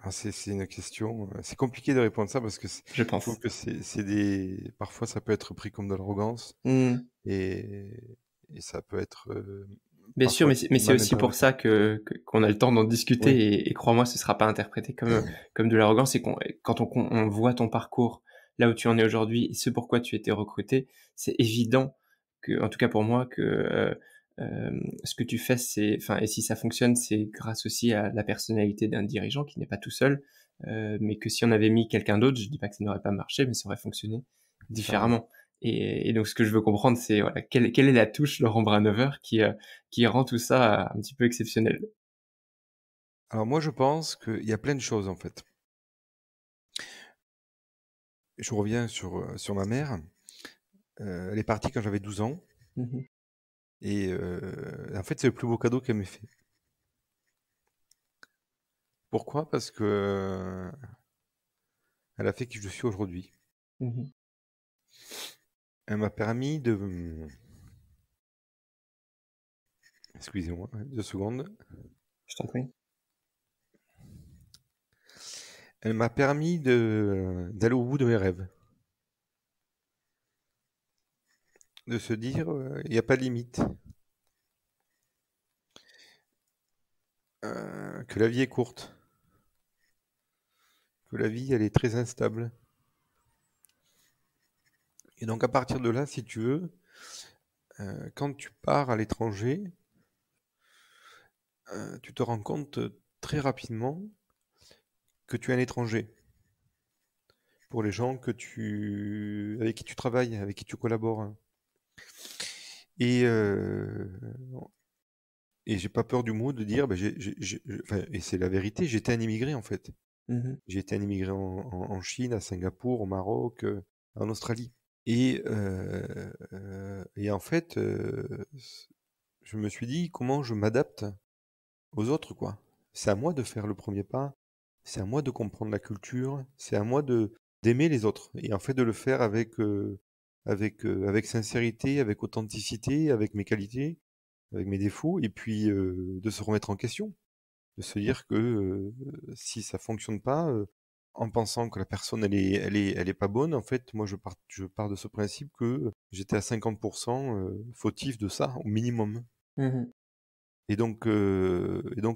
Ah, c'est une question, c'est compliqué de répondre ça parce que Je je trouve pense. que parfois ça peut être pris comme de l'arrogance, Mmh. et, et ça peut être Bien sûr, parfois mais c'est mal aussi pour interprété. ça qu'on a le temps d'en discuter Oui, et crois-moi, ce sera pas interprété comme de l'arrogance et quand on voit ton parcours, là où tu en es aujourd'hui et ce pourquoi tu as été recruté, c'est évident que, en tout cas pour moi, que, ce que tu fais, et si ça fonctionne, c'est grâce aussi à la personnalité d'un dirigeant qui n'est pas tout seul, mais que si on avait mis quelqu'un d'autre, je dis pas que ça n'aurait pas marché, mais ça aurait fonctionné différemment. différemment. Et donc ce que je veux comprendre, c'est voilà, quelle est la touche Laurent Branover qui rend tout ça un petit peu exceptionnel? Alors moi, je pense qu'il y a plein de choses en fait. Je reviens sur ma mère. Elle est partie quand j'avais 12 ans, Mmh mh. et en fait, c'est le plus beau cadeau qu'elle m'ait fait. Pourquoi? Parce que elle a fait qui je suis aujourd'hui. Mmh. Elle m'a permis de... Excusez-moi, 2 secondes. Je t'en prie. Elle m'a permis d'aller au bout de mes rêves. De se dire, il n'y a pas de limite. Que la vie est courte. Que la vie, elle est très instable. Et donc à partir de là, si tu veux, quand tu pars à l'étranger, tu te rends compte très rapidement que tu es un étranger pour les gens avec qui tu travailles, avec qui tu collabores. Et, euh, et j'ai pas peur du mot de dire, bah, enfin, et c'est la vérité, j'étais un immigré en fait. Mmh. J'ai été un immigré en Chine, à Singapour, au Maroc, en Australie. Et en fait, je me suis dit comment je m'adapte aux autres, quoi. C'est à moi de faire le premier pas. c'est à moi de comprendre la culture, c'est à moi de d'aimer les autres et en fait de le faire avec sincérité, avec authenticité, avec mes qualités, avec mes défauts et puis, de se remettre en question. De se dire que, si ça fonctionne pas, en pensant que la personne elle est pas bonne, en fait, moi je pars de ce principe que j'étais à 50 fautif de ça, au minimum. Mmh. Et donc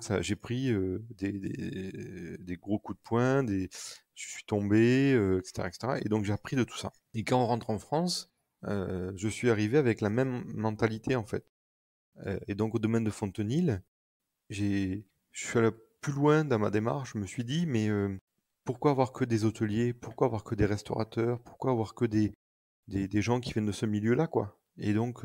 ça j'ai pris, des gros coups de poing, je suis tombé, et cetera et cetera et donc j'ai appris de tout ça et quand on rentre en France, je suis arrivé avec la même mentalité, en fait, et donc au domaine de Fontenil, je suis allé plus loin dans ma démarche. Je me suis dit, mais pourquoi avoir que des hôteliers? Pourquoi avoir que des restaurateurs? Pourquoi avoir que des gens qui viennent de ce milieu-là, quoi? Et donc,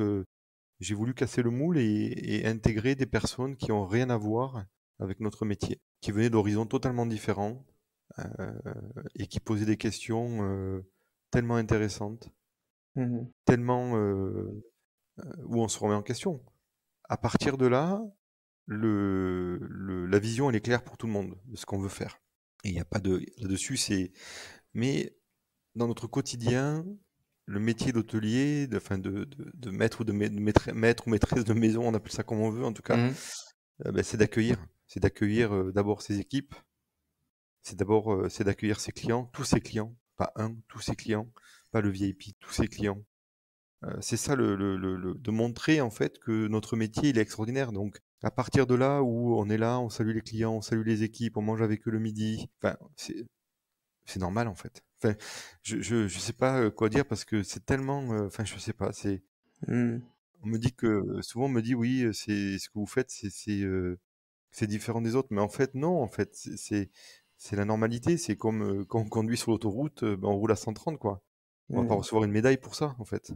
j'ai voulu casser le moule et intégrer des personnes qui ont rien à voir avec notre métier, qui venaient d'horizons totalement différents euh, et qui posaient des questions tellement intéressantes, Mmh. tellement où on se remet en question. À partir de là, la vision, elle est claire pour tout le monde de ce qu'on veut faire. Et il n'y a pas de là-dessus, mais dans notre quotidien, le métier d'hôtelier, enfin de maître ou maître ou maîtresse de maison, on appelle ça comme on veut en tout cas, Mmh. ben, c'est d'accueillir. C'est d'accueillir d'abord ses équipes, c'est d'accueillir ses clients, tous ses clients, pas un, tous ses clients, pas le VIP, tous ses clients. C'est ça de montrer en fait que notre métier il est extraordinaire. Donc à partir de là où on est là, on salue les clients, on salue les équipes, on mange avec eux le midi. Enfin, c'est normal en fait. Enfin, je sais pas quoi dire parce que c'est tellement. Enfin, je sais pas. Mmh. On me dit que souvent on me dit oui, c'est ce que vous faites, c'est différent des autres. Mais en fait non. En fait, c'est la normalité. C'est comme quand on conduit sur l'autoroute, ben, on roule à 130 quoi. On va pas Mmh. recevoir une médaille pour ça en fait.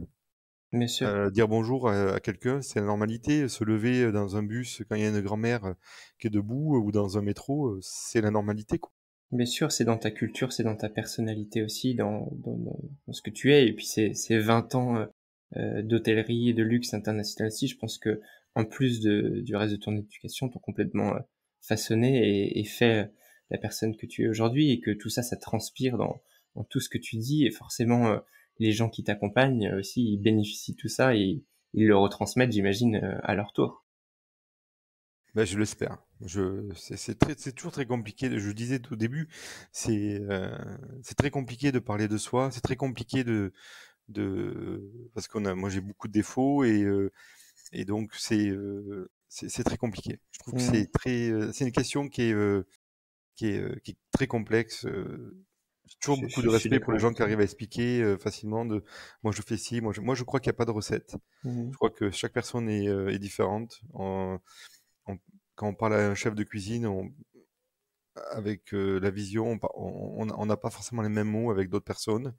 Bien sûr. Dire bonjour à quelqu'un, c'est la normalité. Se lever dans un bus quand il y a une grand-mère qui est debout ou dans un métro, c'est la normalité, quoi. Bien sûr, c'est dans ta culture, c'est dans ta personnalité aussi, dans ce que tu es et puis ces 20 ans, d'hôtellerie et de luxe international aussi, je pense que en plus du reste de ton éducation, t'ont complètement, façonné et fait, la personne que tu es aujourd'hui et que tout ça, ça transpire dans tout ce que tu dis et forcément, les gens qui t'accompagnent, aussi, ils bénéficient de tout ça et ils le retransmettent, j'imagine, à leur tour. Ben, je l'espère. C'est toujours très compliqué. Je disais au début, c'est très compliqué de parler de soi. C'est très compliqué parce moi j'ai beaucoup de défauts et donc c'est très compliqué. Je trouve que Mmh. c'est une question qui est très complexe. J'ai toujours beaucoup de Je suis respect pour d'accord les gens avec qui toi. arrivent à expliquer facilement moi je fais ci, moi je crois qu'il n'y a pas de recette. Mmh. Je crois que chaque personne est différente. On- Quand on parle à un chef de cuisine, avec la vision, on n'a pas forcément les mêmes mots avec d'autres personnes,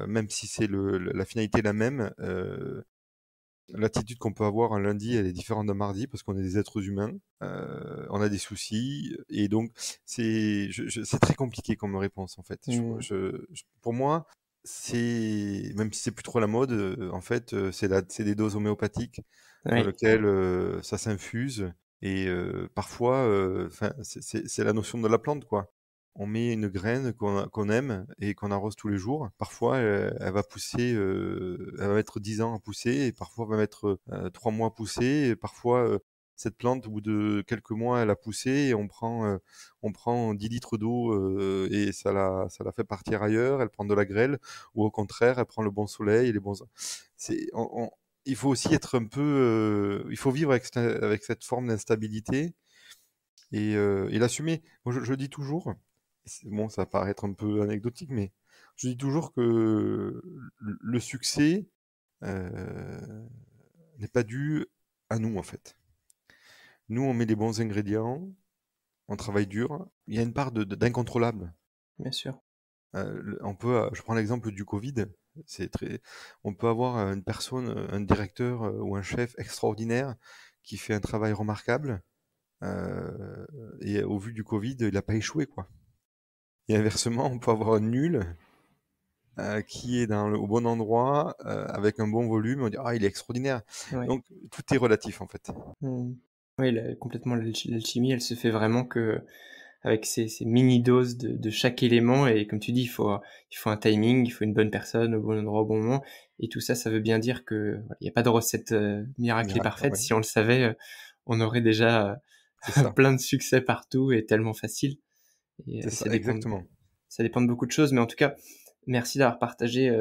même si la finalité est la même. L'attitude qu'on peut avoir un lundi, elle est différente d'un mardi parce qu'on est des êtres humains, on a des soucis et donc c'est très compliqué comme réponse en fait. Mmh. Pour moi, même si c'est plus trop la mode, en fait, c'est des doses homéopathiques dans Oui. lesquelles ça s'infuse et parfois, enfin, c'est la notion de la plante quoi. On met une graine qu'on aime et qu'on arrose tous les jours. Parfois, elle va pousser, elle va mettre 10 ans à pousser et parfois elle va mettre 3 mois à pousser. Et parfois, cette plante, au bout de quelques mois, elle a poussé et on prend 10 litres d'eau et ça la fait partir ailleurs. Elle prend de la grêle ou au contraire, elle prend le bon soleil et les bons. C'est, il faut aussi être un peu, il faut vivre avec cette forme d'instabilité et l'assumer. Moi, je dis toujours, bon, ça va paraître un peu anecdotique, mais je dis toujours que le succès n'est pas dû à nous, en fait. Nous, on met les bons ingrédients, on travaille dur. Il y a une part d'incontrôlable. Bien sûr. Je prends l'exemple du Covid. On peut avoir une personne, un directeur ou un chef extraordinaire qui fait un travail remarquable. Et au vu du Covid, il n'a pas échoué, quoi. Et inversement, on peut avoir un nul qui est au bon endroit, avec un bon volume, on dit ah il est extraordinaire. Ouais. Donc tout est relatif en fait. Mmh. Oui, complètement l'alchimie, elle se fait vraiment que avec ces mini doses de chaque élément et comme tu dis, il faut un timing, il faut une bonne personne au bon endroit au bon moment et tout ça, ça veut bien dire que, voilà, il y a pas de recette, miracle et Miracle, parfaite. ouais, Si on le savait, on aurait déjà, c'est ça, plein de succès partout et tellement facile et c'est ça, exactement. ça dépend de beaucoup de choses, mais en tout cas, merci d'avoir partagé,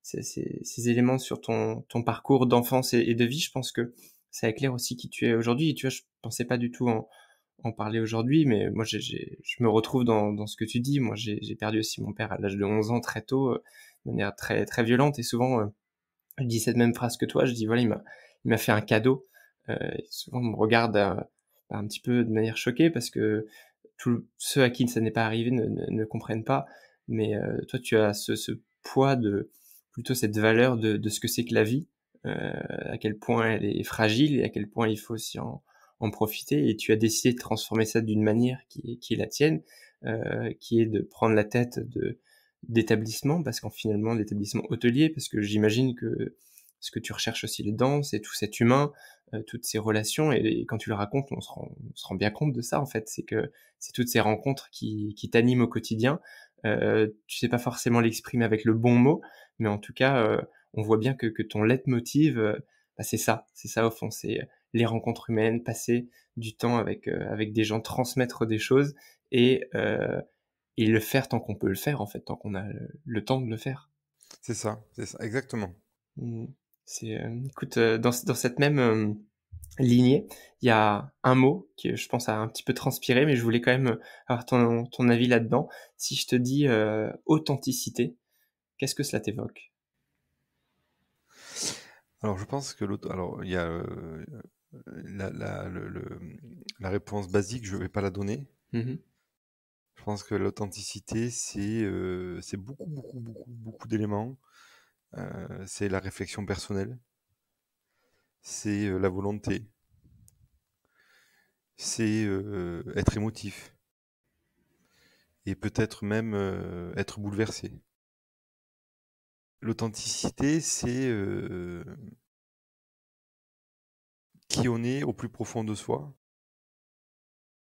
ces éléments sur ton parcours d'enfance et de vie. Je pense que ça éclaire aussi qui tu es aujourd'hui et tu vois, je pensais pas du tout en parler aujourd'hui, mais moi je me retrouve dans ce que tu dis. Moi, j'ai perdu aussi mon père à l'âge de 11 ans très tôt, de manière très, très violente et souvent, je dis cette même phrase que toi, je dis: «Voilà, il m'a fait un cadeau». Et souvent on me regarde, un petit peu de manière choquée parce que tous ceux à qui ça n'est pas arrivé ne comprennent pas. Mais, toi tu as ce poids de plutôt cette valeur de ce que c'est que la vie, à quel point elle est fragile et à quel point il faut aussi en profiter et tu as décidé de transformer ça d'une manière qui est la tienne, qui est de prendre la tête d'établissements parce qu'en finalement d'établissements hôteliers parce que j'imagine que ce que tu recherches aussi là-dedans, c'est tout cet humain, toutes ces relations et quand tu le racontes, on se rend bien compte de ça en fait. C'est que c'est toutes ces rencontres qui t'animent au quotidien. Tu sais pas forcément l'exprimer avec le bon mot, mais en tout cas, on voit bien que ton leitmotiv, bah, c'est ça au fond, c'est, les rencontres humaines, passer du temps avec des gens, transmettre des choses et heu et le faire tant qu'on peut le faire en fait, tant qu'on a le temps de le faire. C'est ça, exactement. Mmh. Écoute, dans cette même, lignée, il y a un mot qui, je pense, a un petit peu transpiré, mais je voulais quand même, avoir ton avis là-dedans. Si je te dis, authenticité, qu'est-ce que cela t'évoque? Alors je pense que alors il y a, la réponse basique, je vais pas la donner. Mmh mh. Je pense que l'authenticité, c'est beaucoup, beaucoup, beaucoup, beaucoup d'éléments. C'est la réflexion personnelle, c'est, la volonté, c'est, être émotif et peut-être même, être bouleversé. L'authenticité, c'est, qui on est au plus profond de soi.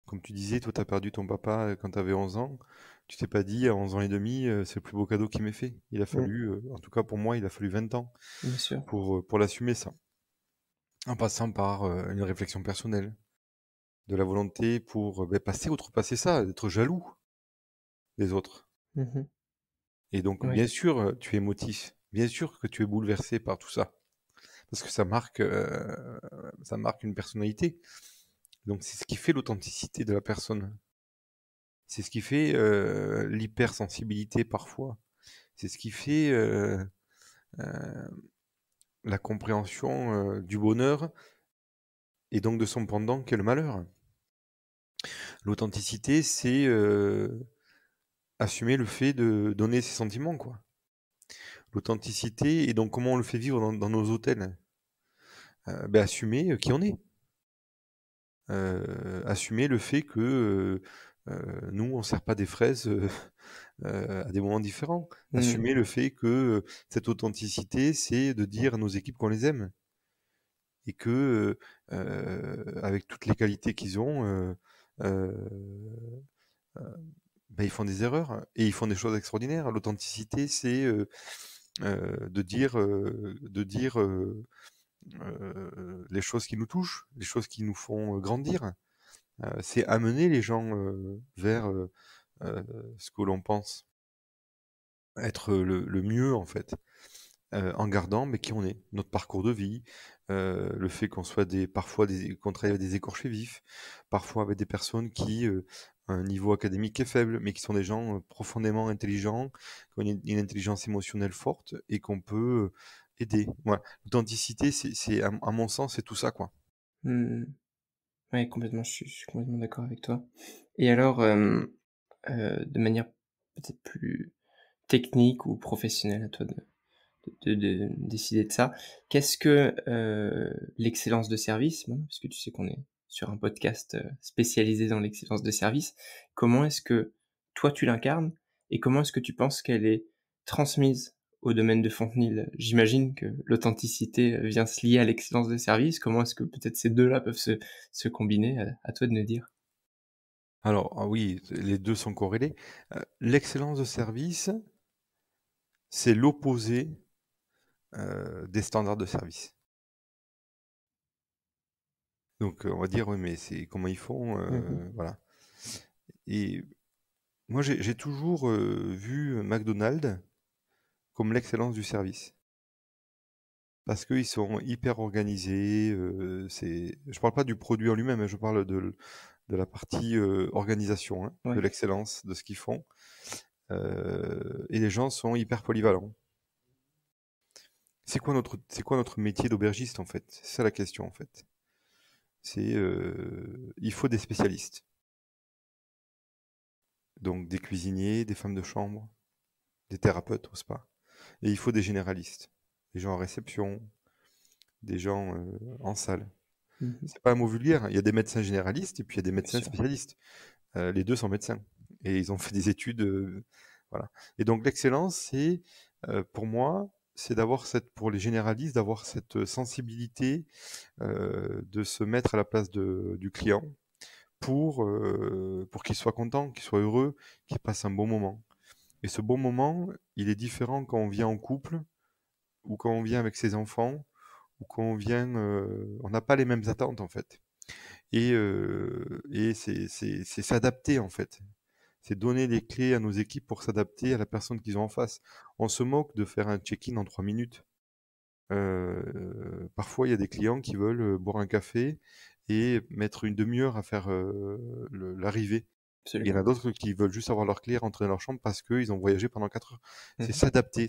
Comme tu disais, toi, tu as perdu ton papa, quand tu avais 11 ans. Tu t'es pas dit: «À 11 ans et demi, c'est le plus beau cadeau qu'il m'ait fait». Il a Mmh, fallu, en tout cas pour moi, il a fallu 20 ans bien sûr. pour l'assumer ça. En passant par, une réflexion personnelle, de la volonté pour, outrepasser ça, d'être jaloux des autres. Mmh mh. Et donc Ouais. bien sûr, tu es émotif, bien sûr que tu es bouleversé par tout ça, parce que ça marque une personnalité. Donc c'est ce qui fait l'authenticité de la personne. C'est ce qui fait, l'hypersensibilité parfois. C'est ce qui fait, heu, la compréhension, du bonheur et donc de son pendant qu'est le malheur. L'authenticité, c'est, assumer le fait de donner ses sentiments, quoi. L'authenticité et donc comment on le fait vivre dans nos hôtels? Assumer, qui on est. Assumer le fait que, nous, on sert pas des fraises, à des moments différents. Mmh. Assumer le fait que, cette authenticité, c'est de dire à nos équipes qu'on les aime et que, avec toutes les qualités qu'ils ont, heu, ils font des erreurs et ils font des choses extraordinaires. L'authenticité, c'est, les choses qui nous touchent, les choses qui nous font, grandir. C'est amener les gens, vers, heu, ce que l'on pense être le mieux, en fait. En gardant, mais qui on est, notre parcours de vie, le fait qu'on soit qu'on travaille avec des écorchés vifs, parfois avec des personnes qui, ont un niveau académique est faible, mais qui sont des gens, profondément intelligents, qui ont une intelligence émotionnelle forte et qu'on peut, aider. Voilà. L'authenticité, c'est à mon sens, c'est tout ça, quoi. Mmh. Ouais, complètement, je suis complètement d'accord avec toi et alors, de manière peut-être plus technique ou professionnelle, à toi de décider de ça. Qu'est-ce que, l'excellence de service, bon, parce que tu sais qu'on est sur un podcast, spécialisé dans l'excellence de service. Comment est-ce que toi tu l'incarnes et comment est-ce que tu penses qu'elle est transmise au domaine de Fontenil? J'imagine que l'authenticité, vient se lier à l'excellence de service. Comment est-ce que peut-être ces 2 là peuvent se combiner? À toi de me dire. Alors, ah oui, les 2 sont corrélés. L'excellence de service, c'est l'opposé, des standards de service. Donc, on va dire: «Oui, mais c'est comment ils font?» Mmh. Voilà. Et moi, j'ai toujours, vu McDonald's comme l'excellence du service. Parce qu'ils sont hyper organisés, je parle pas du produit en lui-même, hein, je parle de la partie, organisation, hein, de Ouais. l'excellence de ce qu'ils font, et les gens sont hyper polyvalents. C'est quoi notre métier d'aubergiste, en fait? C'est ça la question, en fait. Il faut des spécialistes, donc des cuisiniers, des femmes de chambre, des thérapeutes au spa, et il faut des généralistes, des gens en réception, des gens, en salle. Mmh. C'est pas un mot vulgaire, hein, il y a des médecins généralistes et puis il y a des Bien médecins sûr. spécialistes. Les 2 sont médecins et ils ont fait des études, voilà. Et donc l'excellence, pour moi, c'est d'avoir pour les généralistes, d'avoir cette, sensibilité, de se mettre à la place du client pour qu'il soit content, qu'il soit heureux, qu'il passe un bon moment. Et ce bon moment, il est différent quand on vient en couple ou quand on vient avec ses enfants ou quand on vient, on n'a pas les mêmes attentes, en fait. Et c'est s'adapter, en fait. C'est donner les clés à nos équipes pour s'adapter à la personne qu'ils ont en face. On se moque de faire un check-in en 3 minutes. Parfois, il y a des clients qui veulent boire un café et mettre une demi-heure à faire l'arrivée. Il y en a Absolument. d'autres qui veulent juste avoir leur clé, rentrer dans leur chambre parce qu'ils ont voyagé pendant 4 heures. C'est Mmh. s'adapter,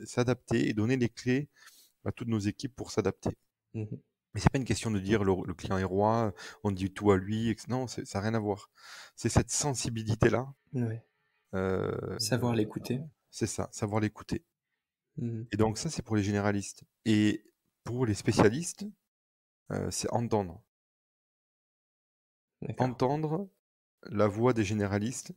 s'adapter et donner les clés à toutes nos équipes pour s'adapter. Mmh. Mais c'est pas une question de dire le client est roi, on dit tout à lui, non, ça n'a rien à voir. C'est cette sensibilité-là. Ouais. euh, Savoir l'écouter. c'est ça, savoir l'écouter. Mmh. Et donc ça, c'est pour les généralistes. Et pour les spécialistes, c'est entendre. D'accord. Entendre la voix des généralistes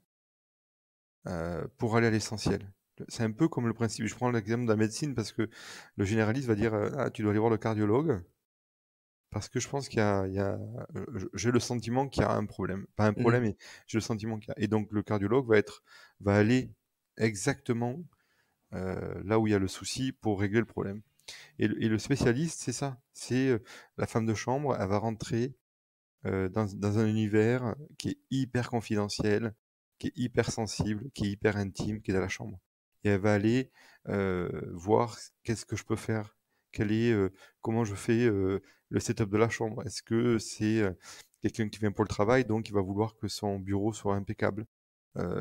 pour aller à l'essentiel. C'est un peu comme le principe, je prends l'exemple de la médecine parce que le généraliste va dire ah, tu dois aller voir le cardiologue parce que je pense j'ai le sentiment qu'il y a un problème. Pas un Mmh. problème, mais j'ai le sentiment qu'il y a. Et donc le cardiologue va aller exactement là où il y a le souci pour régler le problème. Et le spécialiste, c'est ça. C'est la femme de chambre, elle va rentrer dans un univers qui est hyper confidentiel, qui est hyper sensible, qui est hyper intime, qui est dans la chambre. Et elle va aller voir qu'est-ce que je peux faire, comment je fais le setup de la chambre. Est-ce que c'est quelqu'un qui vient pour le travail, donc il va vouloir que son bureau soit impeccable.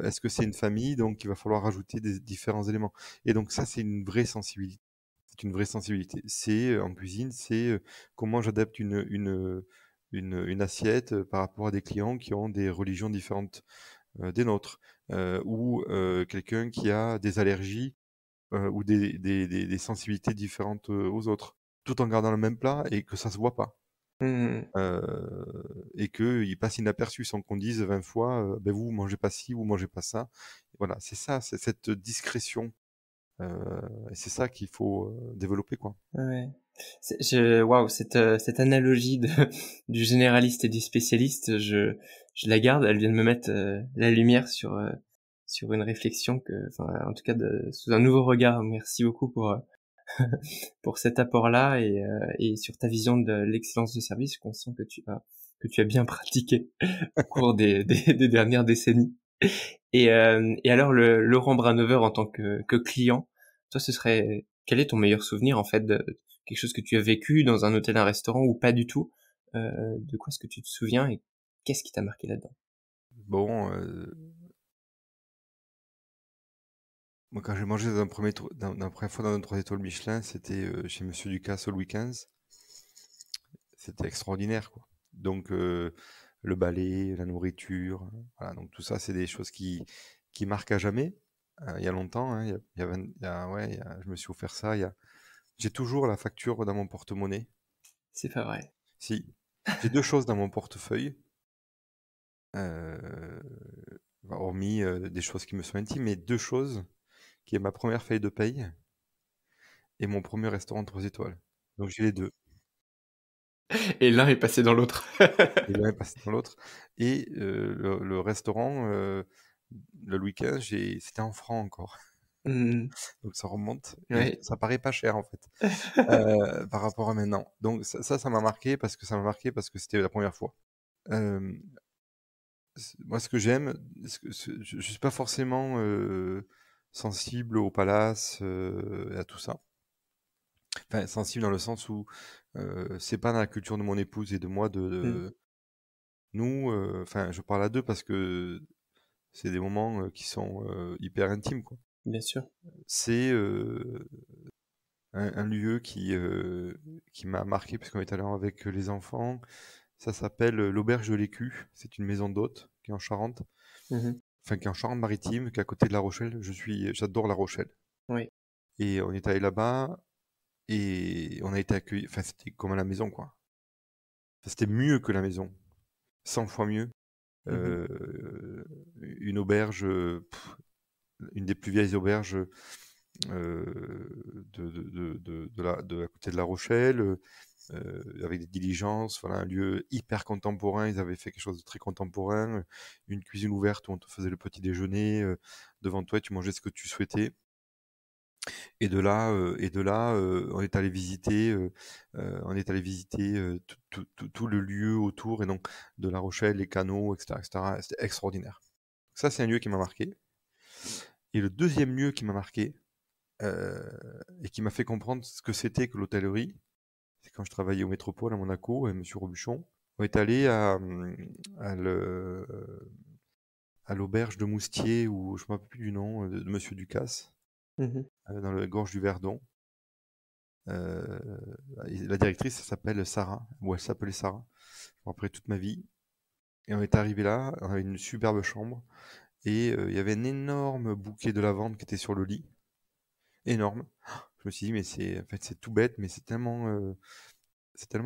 Est-ce que c'est une famille, donc il va falloir rajouter des différents éléments. Et donc ça, c'est une vraie sensibilité. C'est une vraie sensibilité. En cuisine, c'est comment j'adapte une assiette par rapport à des clients qui ont des religions différentes des nôtres, ou quelqu'un qui a des allergies ou des sensibilités différentes aux autres, tout en gardant le même plat et que ça se voit pas. Mmh. Et qu'il passe inaperçu sans qu'on dise 20 fois ben vous mangez pas ci, vous mangez pas ça. Voilà, c'est ça, c'est cette discrétion. Et c'est ça qu'il faut développer, quoi. Ouais. Waouh, cette analogie de du généraliste et du spécialiste, je la garde. Elle vient de me mettre, la lumière sur une réflexion enfin, en tout cas sous un nouveau regard. Merci beaucoup pour cet apport-là et sur ta vision de l'excellence de service qu'on sent que tu as bien pratiqué au cours des dernières décennies. Et alors Laurent Branover en tant que client, toi quel est ton meilleur souvenir en fait de quelque chose que tu as vécu dans un hôtel, un restaurant ou pas du tout? De quoi est-ce que tu te souviens et qu'est-ce qui t'a marqué là-dedans? Bon, moi, quand j'ai mangé dans première fois dans un 3 étoiles Michelin, c'était chez Monsieur Ducasse au Louis XV. C'était extraordinaire, quoi. Donc, le balai, la nourriture, voilà. Donc, tout ça, c'est des choses qui marquent à jamais. Il y a longtemps, hein, ouais, je me suis offert ça. J'ai toujours la facture dans mon porte-monnaie. C'est pas vrai. Si, j'ai deux choses dans mon portefeuille, euh, hormis des choses qui me sont intimes, mais deux choses qui est ma première feuille de paye et mon premier restaurant 3 étoiles. Donc j'ai les deux. Et l'un est passé dans l'autre. et l'un est passé dans l'autre. Et le restaurant, le week-end, c'était en francs encore. Mmh. Donc ça remonte et Ouais. ça paraît pas cher en fait, par rapport à maintenant. Donc ça m'a marqué parce que c'était la première fois. Hem, Moi ce que j'aime, je suis pas forcément, sensible au palace, et à tout ça. Enfin sensible dans le sens où, c'est pas dans la culture de mon épouse et de moi Mmh. nous, enfin je parle à 2 parce que c'est des moments, qui sont, hyper intimes quoi. Bien sûr. C'est, un lieu qui m'a marqué puisqu'on est allé avec les enfants. Ça s'appelle, l'Auberge de l'Écu. C'est une maison d'hôtes qui est en Charente, Mmh mh. enfin qui est en Charente-Maritime, qui est à côté de La Rochelle. J'adore La Rochelle Oui. et on est allé là-bas et on a été accueillis, enfin c'était comme à la maison quoi. Enfin, c'était mieux que la maison, 100 fois mieux. Mmh mh. Une auberge, une des plus vieilles auberges, de à côté de La Rochelle, avec des diligences, voilà, un lieu hyper contemporain. Ils avaient fait quelque chose de très contemporain, une cuisine ouverte où on te faisait le petit déjeuner, devant toi et tu mangeais ce que tu souhaitais. On est allé visiter, tout le lieu autour et donc de La Rochelle, les canaux, et cetera. C'était extraordinaire. Ça, c'est un lieu qui m'a marqué. Et le deuxième lieu qui m'a marqué, et qui m'a fait comprendre ce que c'était que l'hôtellerie, c'est quand je travaillais au Métropole à Monaco, et Monsieur Robuchon. On est allé à le à l'auberge de Moustier ou je me rappelle plus du nom, de Monsieur Ducasse, Mmh mh. dans la gorge du Verdon. Et la directrice, elle s'appelle Sarah, ou elle s'appelait Sarah, je me rappellerai toute ma vie. Et on est arrivé là, on avait une superbe chambre et il y avait un énorme bouquet de lavande qui était sur le lit, énorme. Je me suis dit: «Mais en fait, c'est tout bête, mais c'est tellement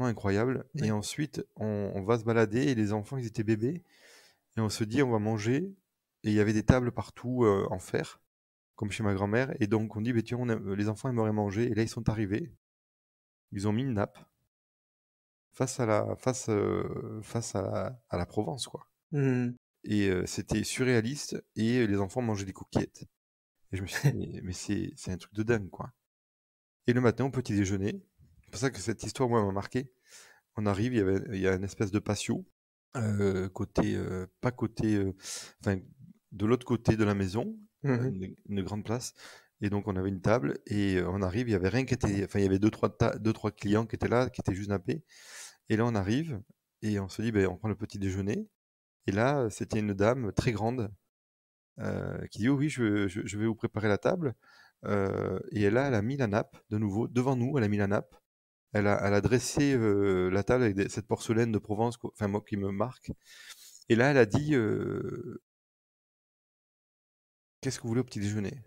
incroyable». Et Ouais. ensuite, on va se balader et les enfants, ils étaient bébés et on se dit: «On va manger», et il y avait des tables partout, en fer, comme chez ma grand-mère, et donc on dit: «Beh, tiens, les enfants aimeraient manger», et là, ils sont arrivés, ils ont mis une nappe face à la Provence, quoi. Mmh. Et c'était surréaliste et les enfants mangeaient des coquillettes et je me suis dit: «Mais c'est un truc de dingue, quoi». Et le matin, au petit déjeuner, c'est pour ça que cette histoire, moi, m'a marqué. On arrive, il y a une espèce de patio, côté, pas côté, enfin, de l'autre côté de la maison, Mmh mh. une grande place, et donc on avait une table et on arrive, il y avait rien qui était, enfin, il y avait deux trois clients qui étaient là, qui étaient juste nappés, et là, on arrive et on se dit: «Beh, on prend le petit déjeuner», et là, c'était une dame très grande, qui dit: «Oui, oui, je vais vous préparer la table», et elle a mis la nappe de nouveau devant nous, elle a mis la nappe. Elle a dressé, la table avec cette porcelaine de Provence, enfin moi qui me marque. Et là, elle a dit, «Qu'est-ce que vous voulez au petit déjeuner?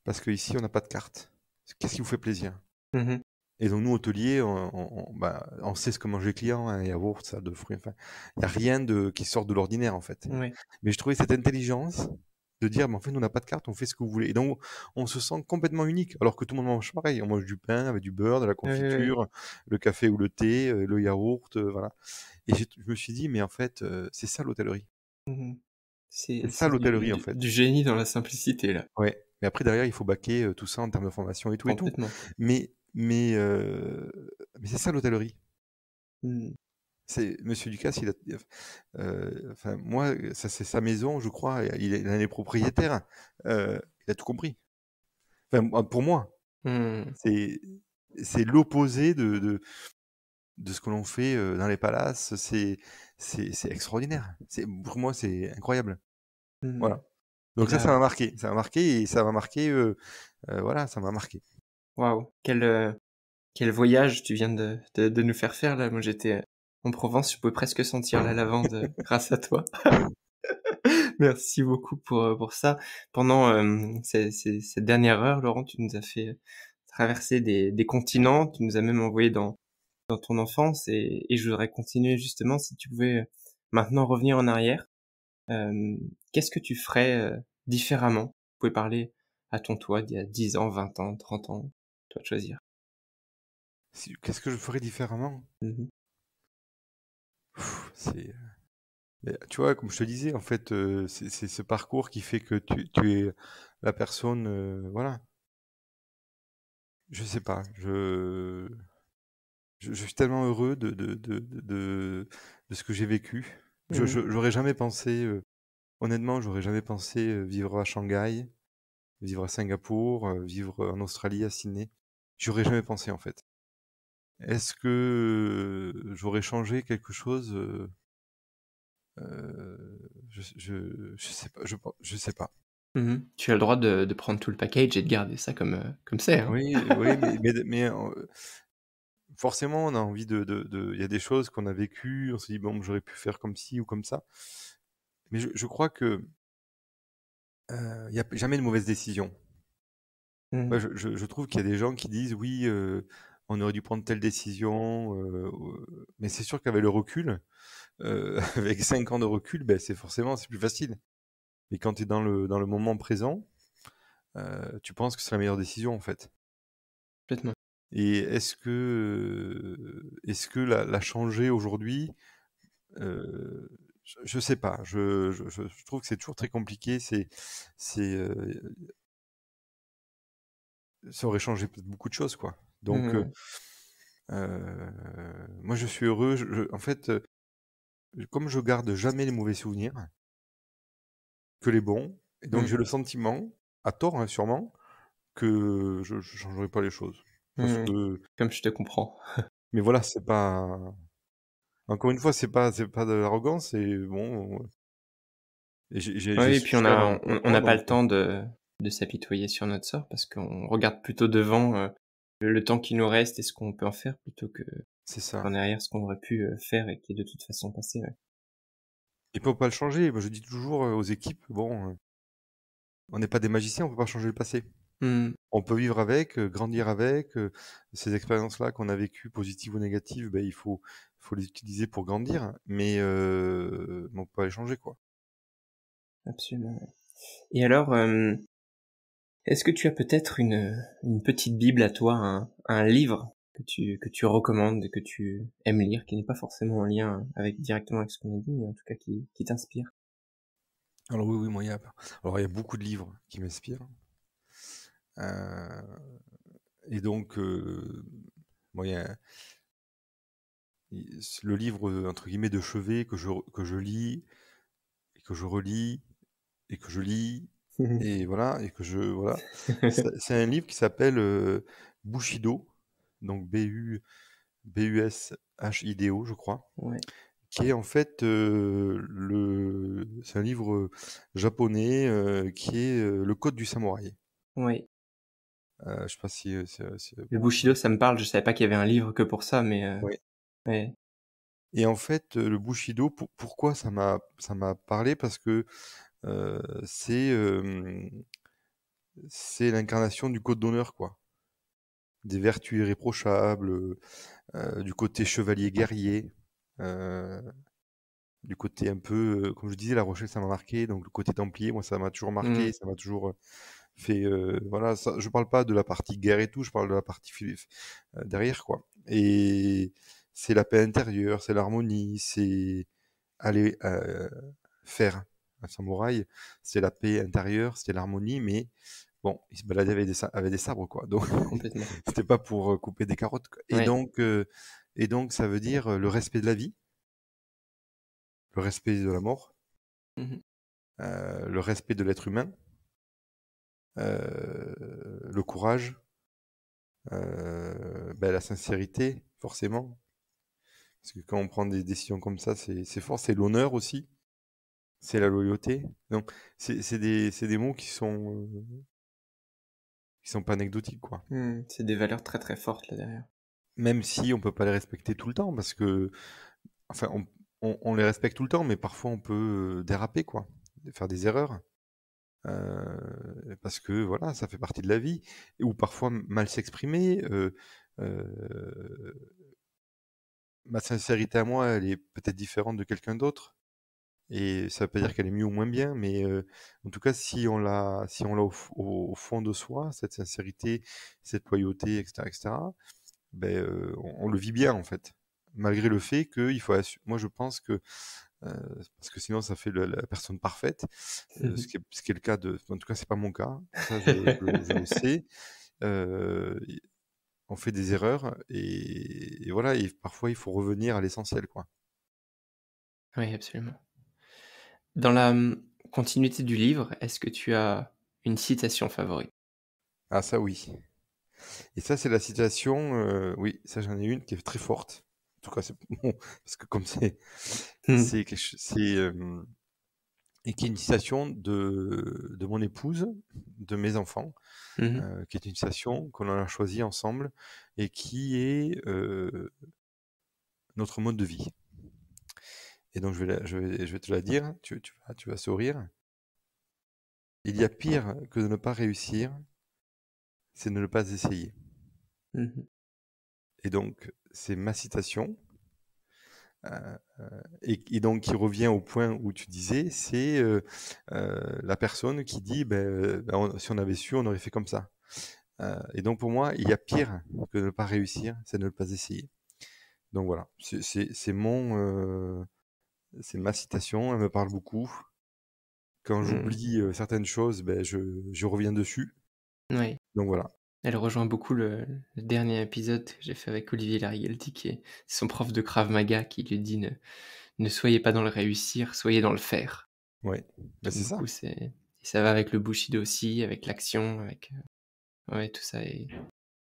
Parce qu'ici, on n'a pas de carte. Qu'est-ce qui vous fait plaisir?» Mmh mh. Et donc nous, hôteliers, on sait ce que mangent les clients, hein, yaourt, ça, de fruits, enfin, il y a rien qui sort de l'ordinaire, en fait. Ouais. Mais je trouvais cette intelligence de dire: «Mais en fait, nous, on n'a pas de carte, on fait ce que vous voulez». Et donc on se sent complètement unique, alors que tout le monde mange pareil. On mange du pain avec du beurre, de la Ouais, ouais, ouais. confiture, le café ou le thé, le yaourt, voilà. Et je me suis dit: «Mais en fait, c'est ça l'hôtellerie. Mmh mh. C'est ça C'est l'hôtellerie, en du fait». génie dans la simplicité, là. Ouais, mais après derrière, il faut baquer, tout ça en termes de formation et tout et tout. Complètement. Mais mais heu, mais c'est ça l'hôtellerie. Mmh. C'est Monsieur Ducasse, enfin moi, ça c'est sa maison, je crois, et il en est propriétaire. Il a tout compris. Enfin moi, pour moi, Mmh. c'est c'est l'opposé de ce que l'on fait, dans les palaces. C'est extraordinaire. Pour moi, c'est incroyable. Mmh. Voilà. Et Donc ça là, m'a marqué. Ça m'a marqué et ça m'a marqué, voilà, ça m'a marqué. waouh, quel voyage tu viens de nous faire là. Moi, j'étais, en Provence, je pouvais presque sentir la lavande, grâce à toi. Merci beaucoup pour ça. Pendant, cette dernière heure, Laurent, tu nous as fait, traverser des continents. Tu nous as même envoyés dans ton enfance et je voudrais continuer justement si tu pouvais, maintenant revenir en arrière. Qu'est-ce que tu ferais, différemment? Vous pouvez parler à ton toi d'il y a 10 ans, 20 ans, 30 ans, toi de choisir. Qu'est-ce que je ferais différemment? Mmh. C'est, mais tu vois, comme je te disais, en fait, c'est ce parcours qui fait que tu es la personne, voilà. Je sais pas, je suis tellement heureux de ce que j'ai vécu. Mmh. J'aurais jamais pensé, honnêtement, j'aurais jamais pensé vivre à Shanghai, vivre à Singapour, vivre en Australie, à Sydney. J'aurais jamais pensé, en fait. Est-ce que j'aurais changé quelque chose? Je sais pas, je sais pas. Mmh. Tu as le droit de prendre tout le package et de garder ça comme c'est, hein. Oui, oui, mais forcément, on a envie il y a des choses qu'on a vécues, on se dit: «Bon, j'aurais pu faire comme ci ou comme ça». Mais je crois que, il y a jamais de mauvaise décision. Mmh. Ouais, je trouve qu'il y a des gens qui disent: «Oui, on aurait dû prendre telle décision», mais c'est sûr qu'avec le recul, avec 5 ans de recul, beh, c'est plus facile. Mais quand tu es dans le moment présent, tu penses que c'est la meilleure décision, en fait. Complètement. Et est-ce que la changer aujourd'hui? Je sais pas. Je trouve que c'est toujours très compliqué. C'est, ça aurait changé peut-être beaucoup de choses, quoi. Donc, Mmh. moi, je suis heureux. En fait, comme je garde jamais les mauvais souvenirs, que les bons, et donc Mmh. j'ai le sentiment, à tort, hein, sûrement, que je changerai pas les choses. Parce Mmh. que, Comme je te comprends. mais voilà, c'est pas, encore une fois, c'est pas de l'arrogance, c'est bon, et j'ai Oui, et su puis on faire a un on choix, n'a pas donc, le temps de s'apitoyer sur notre sort parce qu'on regarde plutôt devant, le temps qui nous reste et ce qu'on peut en faire plutôt que c'est ça. qu'en arrière ce qu'on aurait pu, faire et qui est de toute façon passé, ouais. Et puis on peut pas le changer. Moi, je dis toujours, aux équipes, bon, on n'est pas des magiciens, on peut pas changer le passé. Mmh. On peut vivre avec, grandir avec, ces expériences-là qu'on a vécues, positives ou négatives, ben il faut les utiliser pour grandir, mais on peut pas les changer, quoi. Absolument, ouais. Et alors, est-ce que tu as peut-être une petite bible à toi, un livre que tu recommandes et que tu aimes lire, qui n'est pas forcément en lien avec directement avec ce qu'on a dit, mais en tout cas qui t'inspire? Alors oui, oui, moi, il y a beaucoup de livres qui m'inspirent, heu et donc, moi, le livre, entre guillemets «de chevet» que je lis et que je relis et que je lis, et voilà, et que je voilà. C'est un livre qui s'appelle, Bushido, donc Bushido, je crois, Ouais, qui est en fait, c'est un livre, japonais, qui est, le code du samouraï. ouais. Je sais pas si, Le bon, Bushido, ça me parle, je savais pas qu'il y avait un livre que pour ça, mais ouais, ouais. et en fait, le Bushido, pourquoi ça m'a parlé? Parce que, heu, c'est, c'est l'incarnation du code d'honneur, quoi. Des vertus irréprochables, du côté chevalier guerrier, heu, du côté un peu, comme je disais, La Rochelle, ça m'a marqué, donc le côté templier, moi, ça m'a toujours Mmh. marqué, ça m'a toujours, fait, voilà, ça, je parle pas de la partie guerre et tout, je parle de la partie derrière, quoi, et c'est la paix intérieure, c'est l'harmonie, c'est aller, faire un samouraï, c'est la paix intérieure, c'est l'harmonie, mais bon, il se baladait avec des sabres, quoi, donc Complètement. c'était pas pour, couper des carottes, quoi, Ouais. et donc ça veut dire, le respect de la vie, le respect de la mort, Mmh. le respect de l'être humain, le courage, la sincérité, forcément, parce que quand on prend des décisions comme ça, c'est fort, c'est l'honneur aussi, c'est la loyauté, donc c'est des mots qui sont pas anecdotiques, quoi. Mmh. C'est des valeurs très, très fortes là derrière. Même si on peut pas les respecter tout le temps, parce que, enfin, on les respecte tout le temps, mais parfois on peut, déraper, quoi, faire des erreurs, parce que voilà, ça fait partie de la vie, ou parfois mal s'exprimer. Heu, Ma sincérité à moi, elle est peut-être différente de quelqu'un d'autre, et ça veut pas dire qu'elle est mieux ou moins bien, mais, en tout cas, si on l'a au fond de soi, cette sincérité, cette loyauté, et cetera, et cetera, on le vit bien en fait. Malgré le fait qu'il faut moi je pense que parce que sinon ça fait la personne parfaite, ce qui est le cas en tout cas c'est pas mon cas, ça je le sais. On fait des erreurs et voilà, et parfois il faut revenir à l'essentiel, quoi. Oui, absolument. Dans la, continuité du livre, est-ce que tu as une citation favorite? Ah ça oui. Et ça c'est la citation, oui, ça j'en ai une qui est très forte. En tout cas c'est bon, parce que comme Mmh. c'est quelque ch c'est, et qui est une citation de mon épouse, de mes enfants, Mmh mh. qui est une citation qu'on a choisie ensemble et qui est, notre mode de vie. Et donc je vais te la dire, tu vas sourire. Il y a pire que de ne pas réussir, c'est de ne pas essayer. Mmh. Et donc, c'est ma citation, heu et donc qui revient au point où tu disais, c'est, la personne qui dit: ben, si on avait su, on aurait fait comme ça». Et donc pour moi, il y a pire que de ne pas réussir, c'est de ne pas essayer. Donc voilà, c'est ma citation, elle me parle beaucoup. Quand Mmh. j'oublie, certaines choses, je reviens dessus. Oui. Donc voilà. Elle rejoint beaucoup le dernier épisode que j'ai fait avec Olivier Larigaldi qui est son prof de Krav Maga qui lui dit: «Ne soyez pas dans le réussir, soyez dans le faire». Ouais, c'est Donc du coup, ça. c'est et ça va avec le Bushido aussi, avec l'action, avec, ouais, tout ça et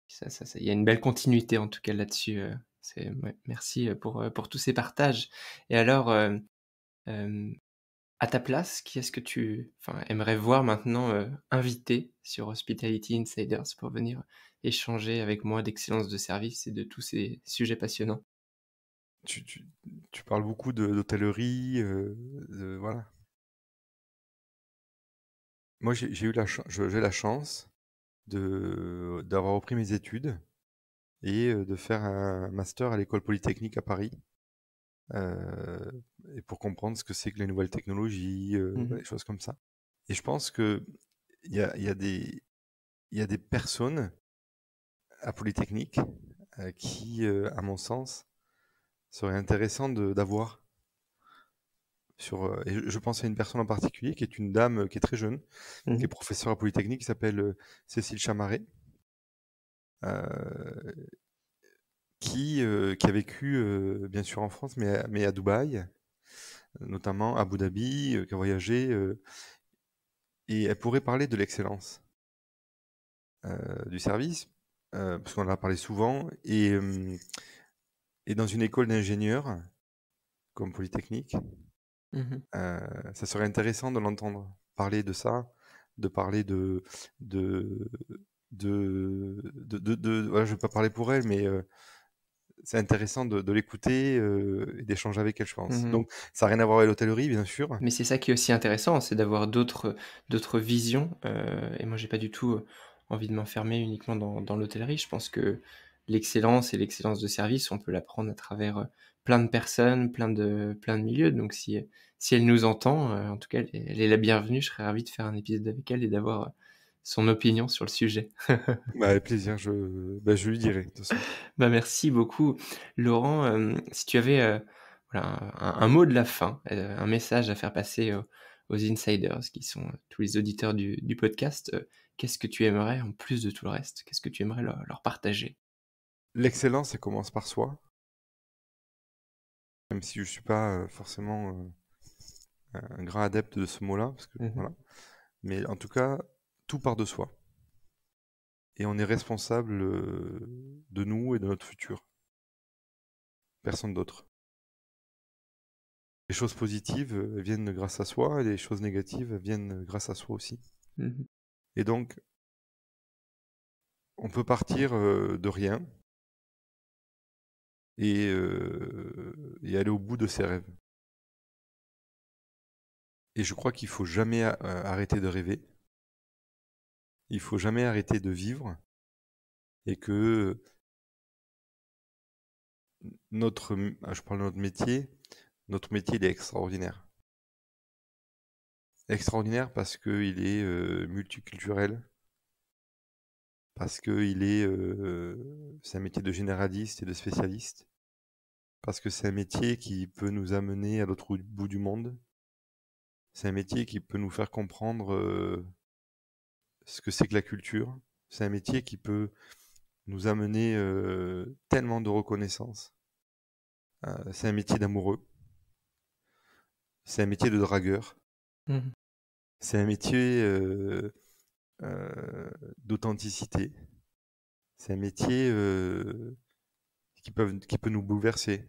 ça il y a une belle continuité en tout cas là-dessus, c'est ouais, merci, pour tous ces partages et alors, hem, à ta place, qui est-ce que tu enfin, aimerais voir maintenant, invité sur Hospitality Insiders pour venir échanger avec moi d'excellence de service et de tous ces sujets passionnants? Tu tu tu parles beaucoup d'hôtellerie, voilà. Moi, j'ai la chance d'avoir repris mes études et de faire un master à l'École polytechnique à Paris, et pour comprendre ce que c'est que les nouvelles technologies, Mmh mh. des choses comme ça. Et je pense qu'il y a des personnes à Polytechnique, qui, à mon sens, seraient intéressantes d'avoir. Et je pense à une personne en particulier qui est une dame qui est très jeune, qui Mmh. est professeure à Polytechnique, qui s'appelle Cécile Chamaret, euh, qui a vécu bien sûr en France, mais à Dubaï, notamment à Abu Dhabi, qui a voyagé, et elle pourrait parler de l'excellence du service, parce qu'on en a parlé souvent, et dans une école d'ingénieurs comme Polytechnique, Mmh. ça serait intéressant de l'entendre parler de ça, de parler de, voilà, je ne vais pas parler pour elle, mais c'est intéressant de l'écouter et d'échanger avec elle, je pense. Mmh. Donc, ça n'a rien à voir avec l'hôtellerie, bien sûr. Mais c'est ça qui est aussi intéressant, c'est d'avoir d'autres visions, et moi j'ai pas du tout, envie de m'enfermer uniquement dans l'hôtellerie. Je pense que l'excellence de service, on peut l'apprendre à travers, plein de personnes, plein de milieux. Donc si elle nous entend, en tout cas elle est la bienvenue. Je serais ravi de faire un épisode avec elle et d'avoir, son opinion sur le sujet. Bah, avec plaisir, je lui dirai, de toute façon. Bah, merci beaucoup. Laurent, si tu avais, voilà, un mot de la fin, un message à faire passer aux insiders qui sont, tous les auditeurs du podcast, qu'est-ce que tu aimerais en plus de tout le reste? Qu'est-ce que tu aimerais leur partager? L'excellence, ça commence par soi, même si je suis pas forcément un grand adepte de ce mot-là, parce que Mmh. voilà. Mais en tout cas, tout part de soi. Et on est responsable de nous et de notre futur. Personne d'autre. Les choses positives viennent grâce à soi et les choses négatives viennent grâce à soi aussi. Mmh. Et donc, on peut partir de rien et aller au bout de ses rêves. Et je crois qu'il faut jamais arrêter de rêver. Il faut jamais arrêter de vivre et que je parle de notre métier il est extraordinaire. Extraordinaire parce qu'il est multiculturel, parce que c'est un métier de généraliste et de spécialiste, parce que c'est un métier qui peut nous amener à l'autre bout du monde. C'est un métier qui peut nous faire comprendre ce que c'est que la culture. C'est un métier qui peut nous amener tellement de reconnaissance. C'est un métier d'amoureux. C'est un métier de dragueur. Mmh. C'est un métier d'authenticité. C'est un métier qui peut nous bouleverser.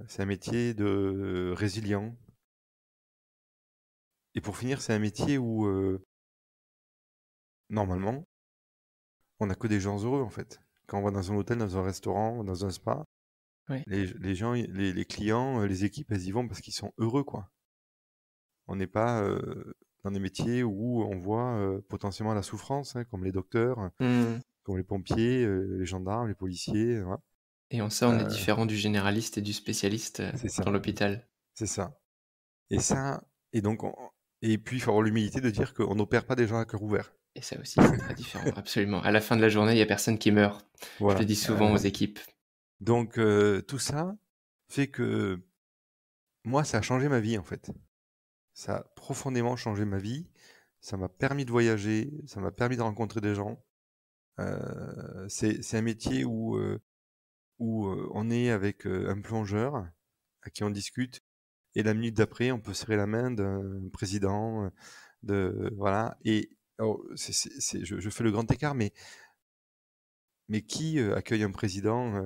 C'est un métier de résilient. Et pour finir, c'est un métier où, normalement, on n'a que des gens heureux, en fait. Quand on va dans un hôtel, dans un restaurant, dans un spa, Ouais. les gens, les clients, les équipes, elles y vont parce qu'ils sont heureux, quoi. On n'est pas dans des métiers où on voit potentiellement la souffrance, hein, comme les docteurs, Mmh. comme les pompiers, les gendarmes, les policiers, voilà. Et en ça, on est différent du généraliste et du spécialiste, C'est dans ça, l'hôpital. c'est ça. Et ça, et donc, et puis il faut avoir l'humilité de dire qu'on n'opère pas des gens à cœur ouvert. Et ça aussi, c'est très différent, absolument. À la fin de la journée, il y a personne qui meurt. Je le Voilà. dis souvent aux équipes. Donc tout ça fait que moi, ça a changé ma vie en fait. Ça a profondément changé ma vie. Ça m'a permis de voyager, ça m'a permis de rencontrer des gens. C'est un métier où on est avec un plongeur à qui on discute, et la minute d'après, on peut serrer la main d'un président, voilà. Et alors, je fais le grand écart, mais qui accueille un président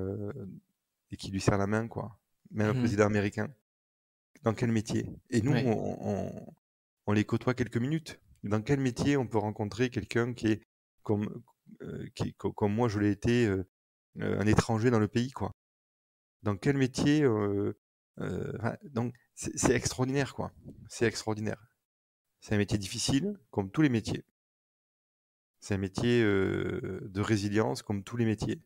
et qui lui serre la main, quoi? Même un Mmh. président américain. Dans quel métier? Et nous, Ouais. on les côtoie quelques minutes. Dans quel métier on peut rencontrer quelqu'un qui est comme, comme moi je l'ai été, un étranger dans le pays, quoi? Dans quel métier enfin, donc c'est extraordinaire, quoi. C'est extraordinaire. C'est un métier difficile, comme tous les métiers. C'est un métier de résilience, comme tous les métiers.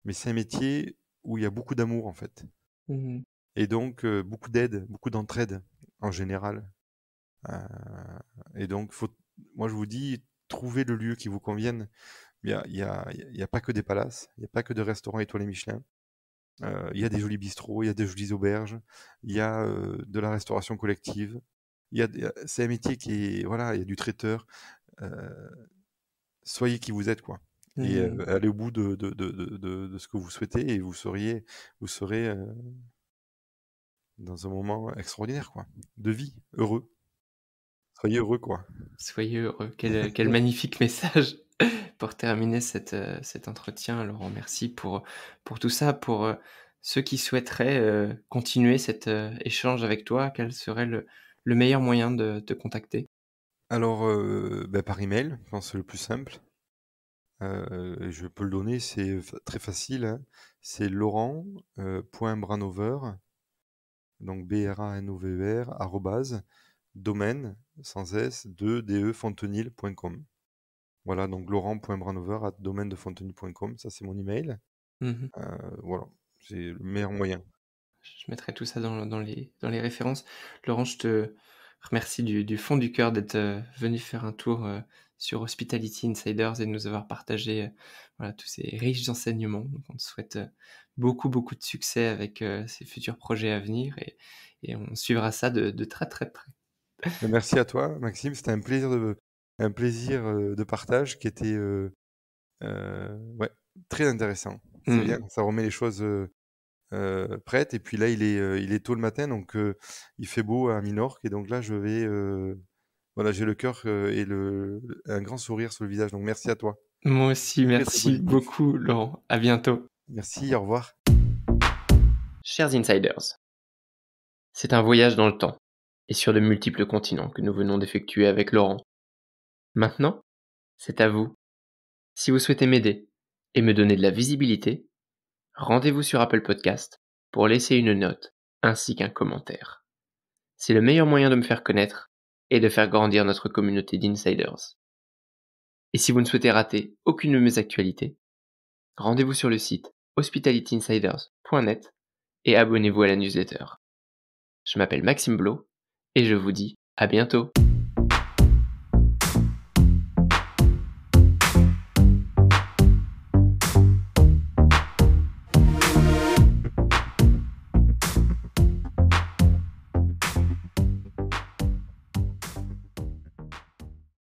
Mais c'est un métier où il y a beaucoup d'amour, en fait. Mmh. Et donc, beaucoup d'aide, beaucoup d'entraide, en général. Euh, et donc, moi, je vous dis, trouvez le lieu qui vous convienne. Il y a pas que des palaces, il n'y a pas que de restaurants étoilés Michelin. Il y a des jolis bistrots, il y a des jolies auberges, il y a de la restauration collective. C'est un métier qui est, voilà, il y a du traiteur. Euh, Soyez qui vous êtes, quoi. Et Mmh. allez au bout de ce que vous souhaitez, et vous serez dans un moment extraordinaire, quoi, de vie, heureux. Soyez heureux, quoi. Soyez heureux. Quel magnifique message pour terminer cet entretien, Laurent. Merci pour tout ça. Pour, ceux qui souhaiteraient, continuer cet, échange avec toi, quel serait le meilleur moyen de te contacter? Alors, bah, par email, je pense que c'est le plus simple. Je peux le donner, c'est très facile, hein. C'est Laurent, point Branover, donc BRANOVER, arrobase, domaine, sans S, fontenil.com. Voilà, donc laurent.branover domaine de fontenil.com, ça c'est mon email. Mmh. Voilà, c'est le meilleur moyen. Je mettrai tout ça dans les références. Laurent, je te remercie du fond du cœur d'être, venu faire un tour, sur Hospitality Insiders et de nous avoir partagé, voilà, tous ces riches enseignements. Donc on te souhaite, beaucoup, beaucoup de succès avec, ces futurs projets à venir et on suivra ça de très, très près. Merci à toi, Maxime, c'était un plaisir de partage qui était ouais, très intéressant. C'est bien, Mmh. ça remet les choses prêtes. Et puis là, il est tôt le matin, donc il fait beau à Minorque. Et donc là, voilà, j'ai le cœur et un grand sourire sur le visage. Donc merci à toi. Moi aussi, Très très merci positif. beaucoup Laurent. À bientôt. Merci, au revoir. Chers insiders, c'est un voyage dans le temps et sur de multiples continents que nous venons d'effectuer avec Laurent. Maintenant, c'est à vous. Si vous souhaitez m'aider et me donner de la visibilité, rendez-vous sur Apple Podcast pour laisser une note ainsi qu'un commentaire. C'est le meilleur moyen de me faire connaître et de faire grandir notre communauté d'insiders. Et si vous ne souhaitez rater aucune de mes actualités, rendez-vous sur le site hospitalityinsiders.net et abonnez-vous à la newsletter. Je m'appelle Maxime Blo et je vous dis à bientôt.